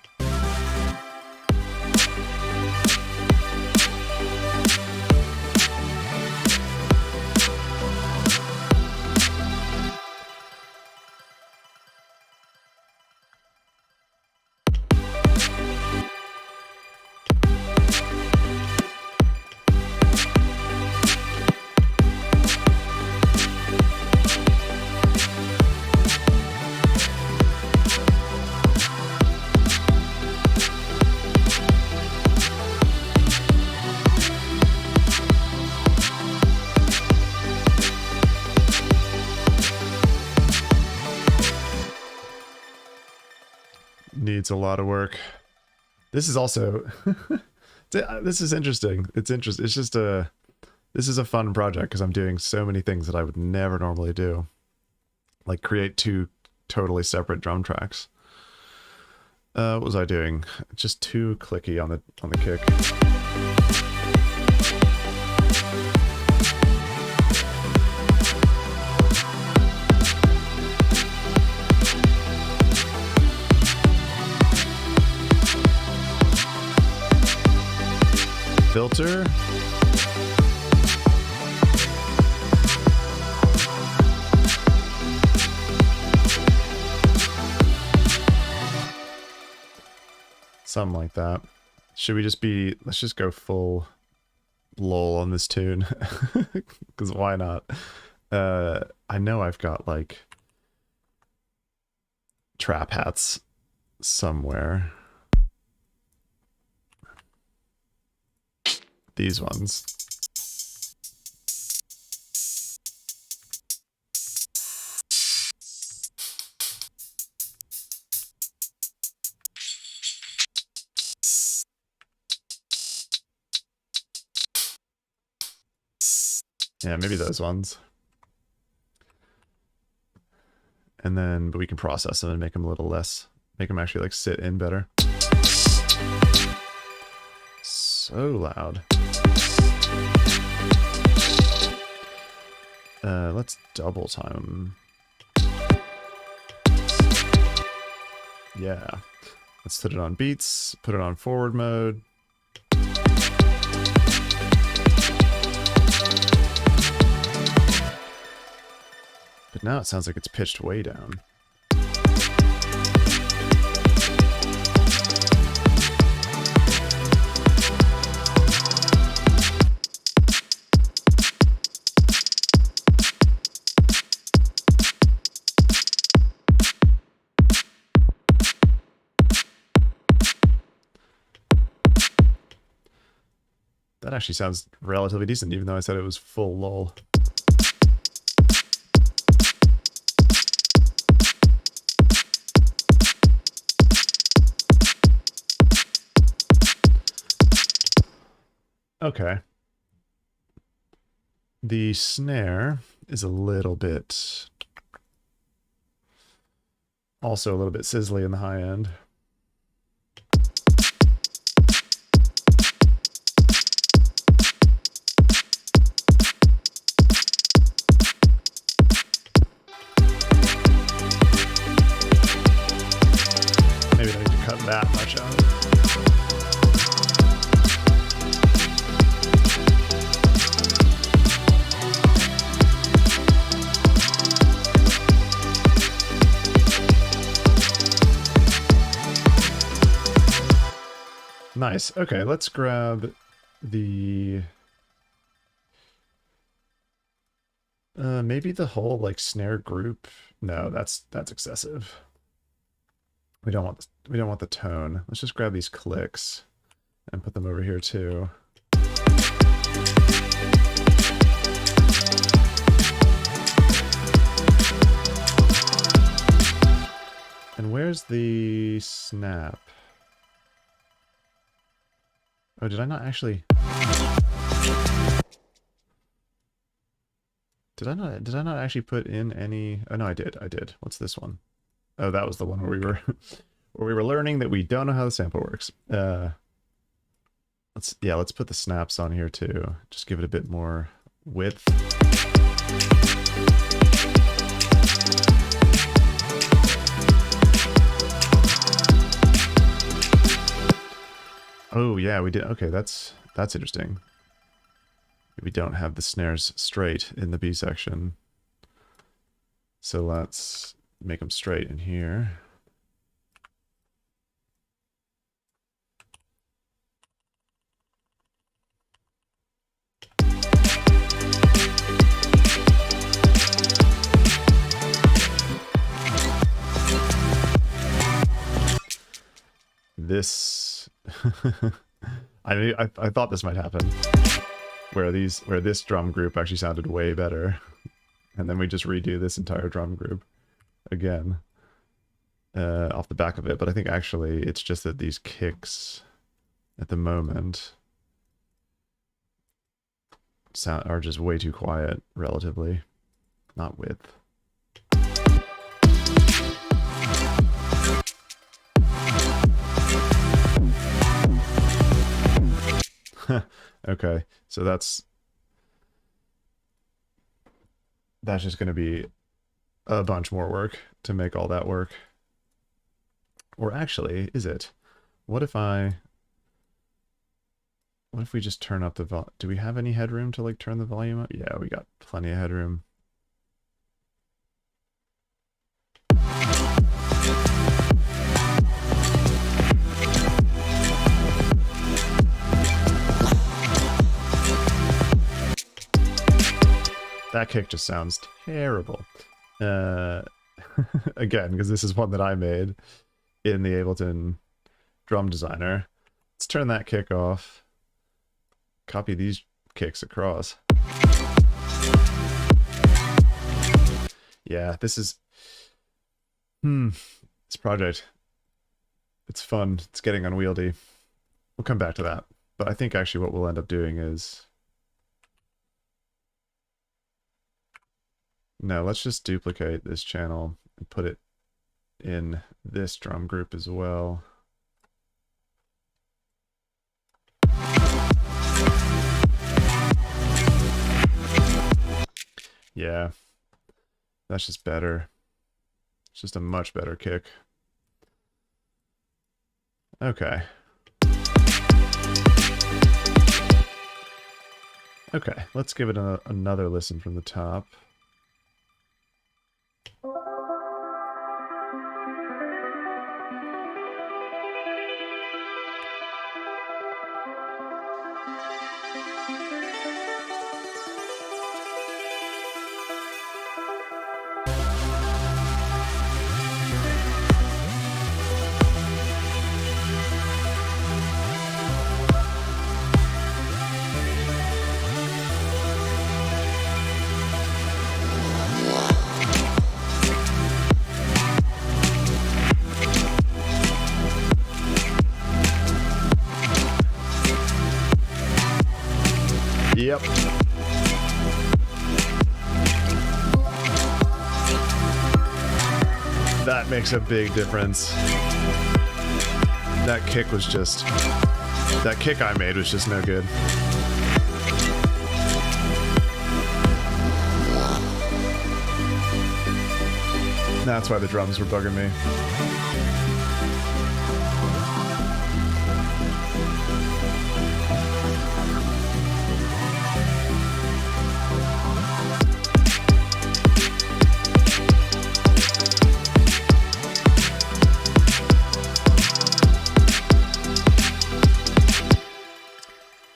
Needs a lot of work. This is also this is interesting. It's interesting. It's just this is a fun project because I'm doing so many things that I would never normally do. Like create two totally separate drum tracks. What was I doing? Just too clicky on the kick. Filter. Something like that. Should we just be, let's just go full lull on this tune. Because why not? I know I've got like trap hats somewhere. These ones. Yeah, maybe those ones. And then, but we can process them and make them a little less, make them actually like sit in better. So loud. Let's double time. Yeah. Let's put it on beats, put it on forward mode. But now it sounds like it's pitched way down. That actually sounds relatively decent, even though I said it was full lull. Okay. The snare is a little bit... also a little bit sizzly in the high end. Maybe I need to cut that much out. Nice. Okay, let's grab the... maybe the whole, like, snare group. No, that's excessive. We don't want the tone. Let's just grab these clicks and put them over here too. And where's the snap? Oh, did I not actually... Did I not actually put in any... Oh no, I did. What's this one? Oh, that was the one where we were where we were learning that we don't know how the sample works. Let's put the snaps on here too. Just give it a bit more width. Oh yeah, we did. Okay, that's interesting. We don't have the snares straight in the B section. So let's make them straight in here. This I thought this might happen. Where this drum group actually sounded way better. And then we just redo this entire drum group again. Off the back of it, but I think actually it's just that these kicks at the moment are just way too quiet, relatively. Not width. Okay, so that's just going to be a bunch more work to make all that work. Or actually, is it? What if we just turn up the volume? Do we have any headroom to like turn the volume up? Yeah, we got plenty of headroom. That kick just sounds terrible. Again, because this is one that I made in the Ableton drum designer. Let's turn that kick off. Copy these kicks across. Yeah, this is... This project. It's fun. It's getting unwieldy. We'll come back to that. But I think actually what we'll end up doing is... No, let's just duplicate this channel and put it in this drum group as well. Yeah, that's just better. It's just a much better kick. Okay. Okay, let's give it another listen from the top. Yep. That makes a big difference. That kick was just... That kick I made was just no good. That's why the drums were bugging me.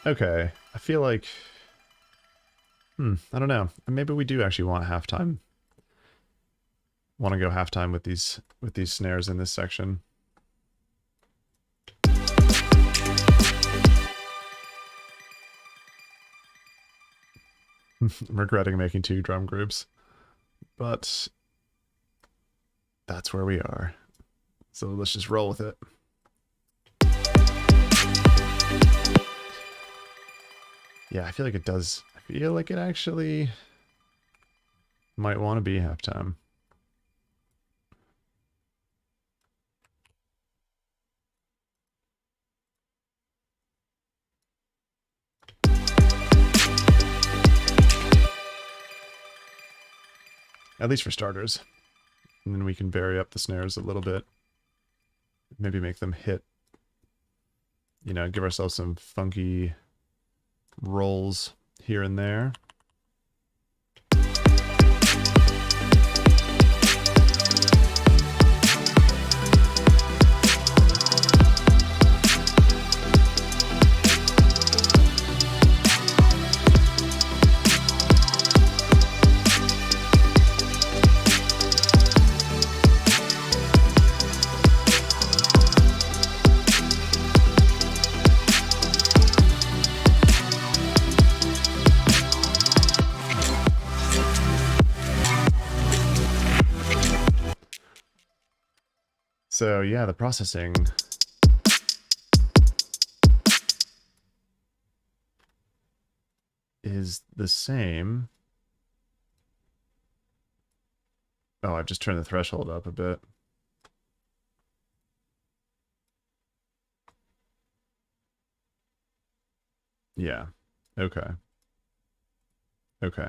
Okay, I feel like... I don't know. Maybe we do actually want halftime. Want to go halftime with these snares in this section. I'm regretting making 2 drum groups, but that's where we are. So let's just roll with it. Yeah, I feel like it does. I feel like it actually might want to be halftime. At least for starters. And then we can vary up the snares a little bit. Maybe make them hit. You know, give ourselves some funky rolls here and there. So yeah, the processing is the same. Oh, I've just turned the threshold up a bit. Yeah. Okay. Okay.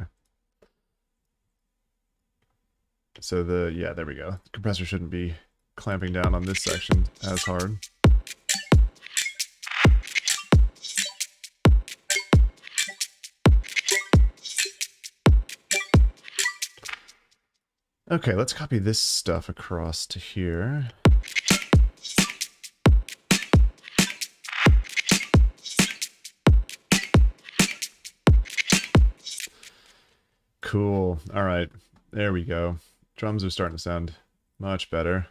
So yeah, there we go. The compressor shouldn't be clamping down on this section as hard. Okay, let's copy this stuff across to here. Cool. All right. There we go. Drums are starting to sound much better.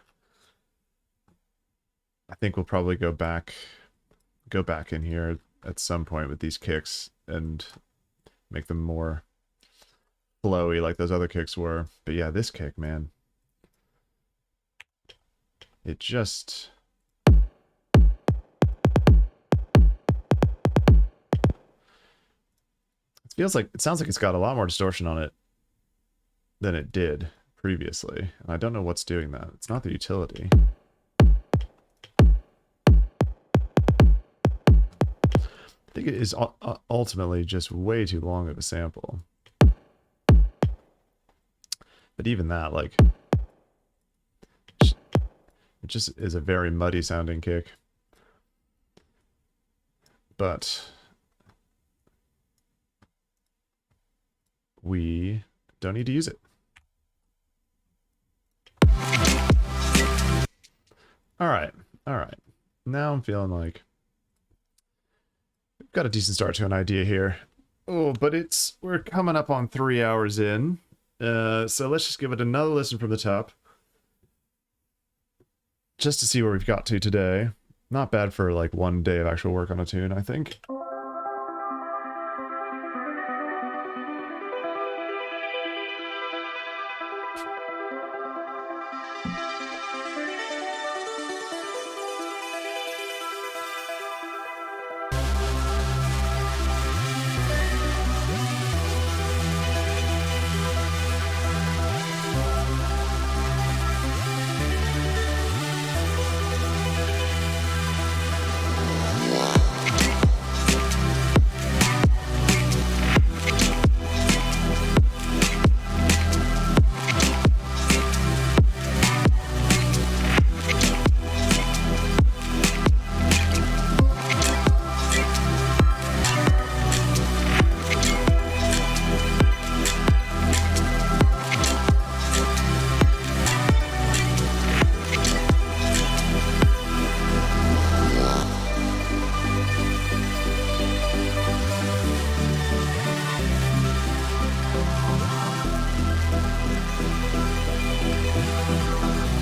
I think we'll probably go back in here at some point with these kicks and make them more flowy like those other kicks were. But yeah, this kick, man. It just... it sounds like it's got a lot more distortion on it than it did previously. And I don't know what's doing that. It's not the utility. I think it is ultimately just way too long of a sample. But even that, like, it just is a very muddy sounding kick. But we don't need to use it. All right. Now I'm feeling like we've got a decent start to an idea here. Oh, but we're coming up on 3 hours in. So let's just give it another listen from the top. Just to see where we've got to today. Not bad for like 1 day of actual work on a tune, I think.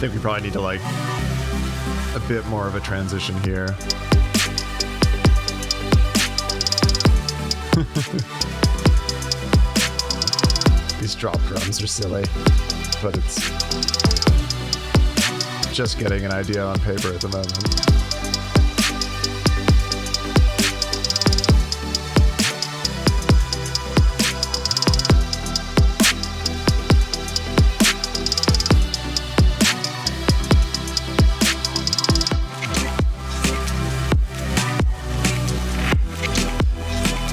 think we probably need to like a bit more of a transition here. These drop drums are silly, but it's just getting an idea on paper at the moment.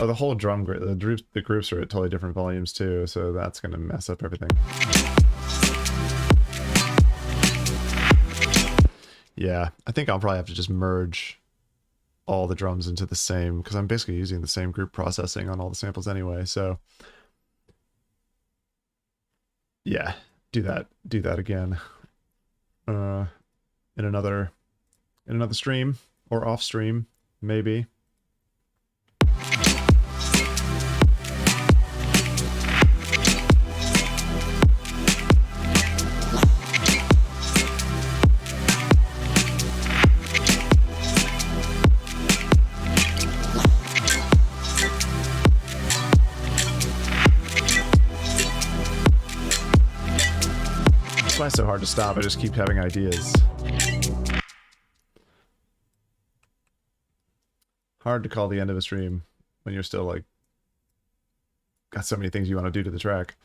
Oh, the whole drum group, the groups are at totally different volumes too, so that's going to mess up everything. Yeah, I think I'll probably have to just merge all the drums into the same, because I'm basically using the same group processing on all the samples anyway, so yeah, do that again in another stream or off stream maybe. That's why it's so hard to stop. I just keep having ideas. Hard to call the end of a stream when you're still like got so many things you want to do to the track.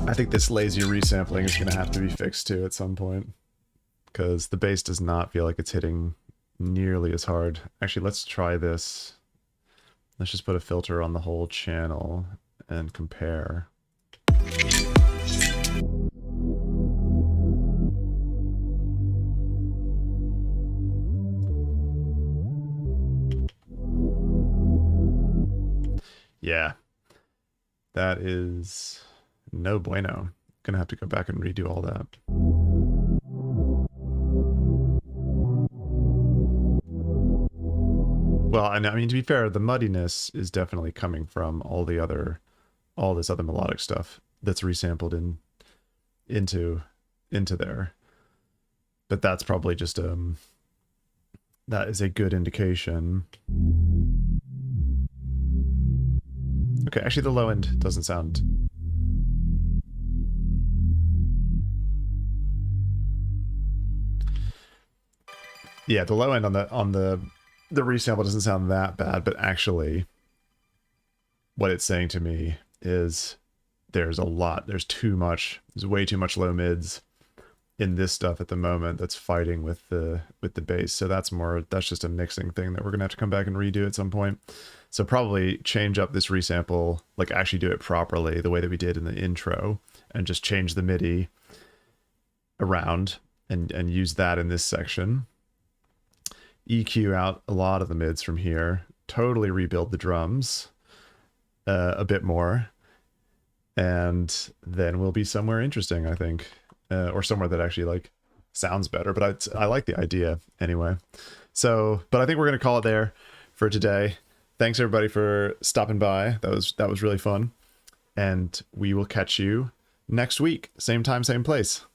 I think this lazy resampling is going to have to be fixed too at some point, because the bass does not feel like it's hitting nearly as hard. Actually, let's try this. Let's just put a filter on the whole channel and compare. Yeah, that is no bueno. Gonna have to go back and redo all that. Well, I mean, to be fair, the muddiness is definitely coming from all this other melodic stuff that's resampled into there. But that's probably just that is a good indication. Okay, actually the low end doesn't sound. Yeah, the low end on the resample doesn't sound that bad, but actually what it's saying to me is there's way too much low mids in this stuff at the moment that's fighting with the bass. So that's just a mixing thing that we're gonna have to come back and redo at some point. So probably change up this resample, like actually do it properly the way that we did in the intro, and just change the MIDI around and use that in this section. EQ out a lot of the mids from here, totally rebuild the drums a bit more, and then we'll be somewhere interesting, I think, or somewhere that actually like sounds better. But I like the idea anyway. So, but I think we're gonna call it there for today. Thanks everybody for stopping by. That was really fun, and we will catch you next week, same time, same place.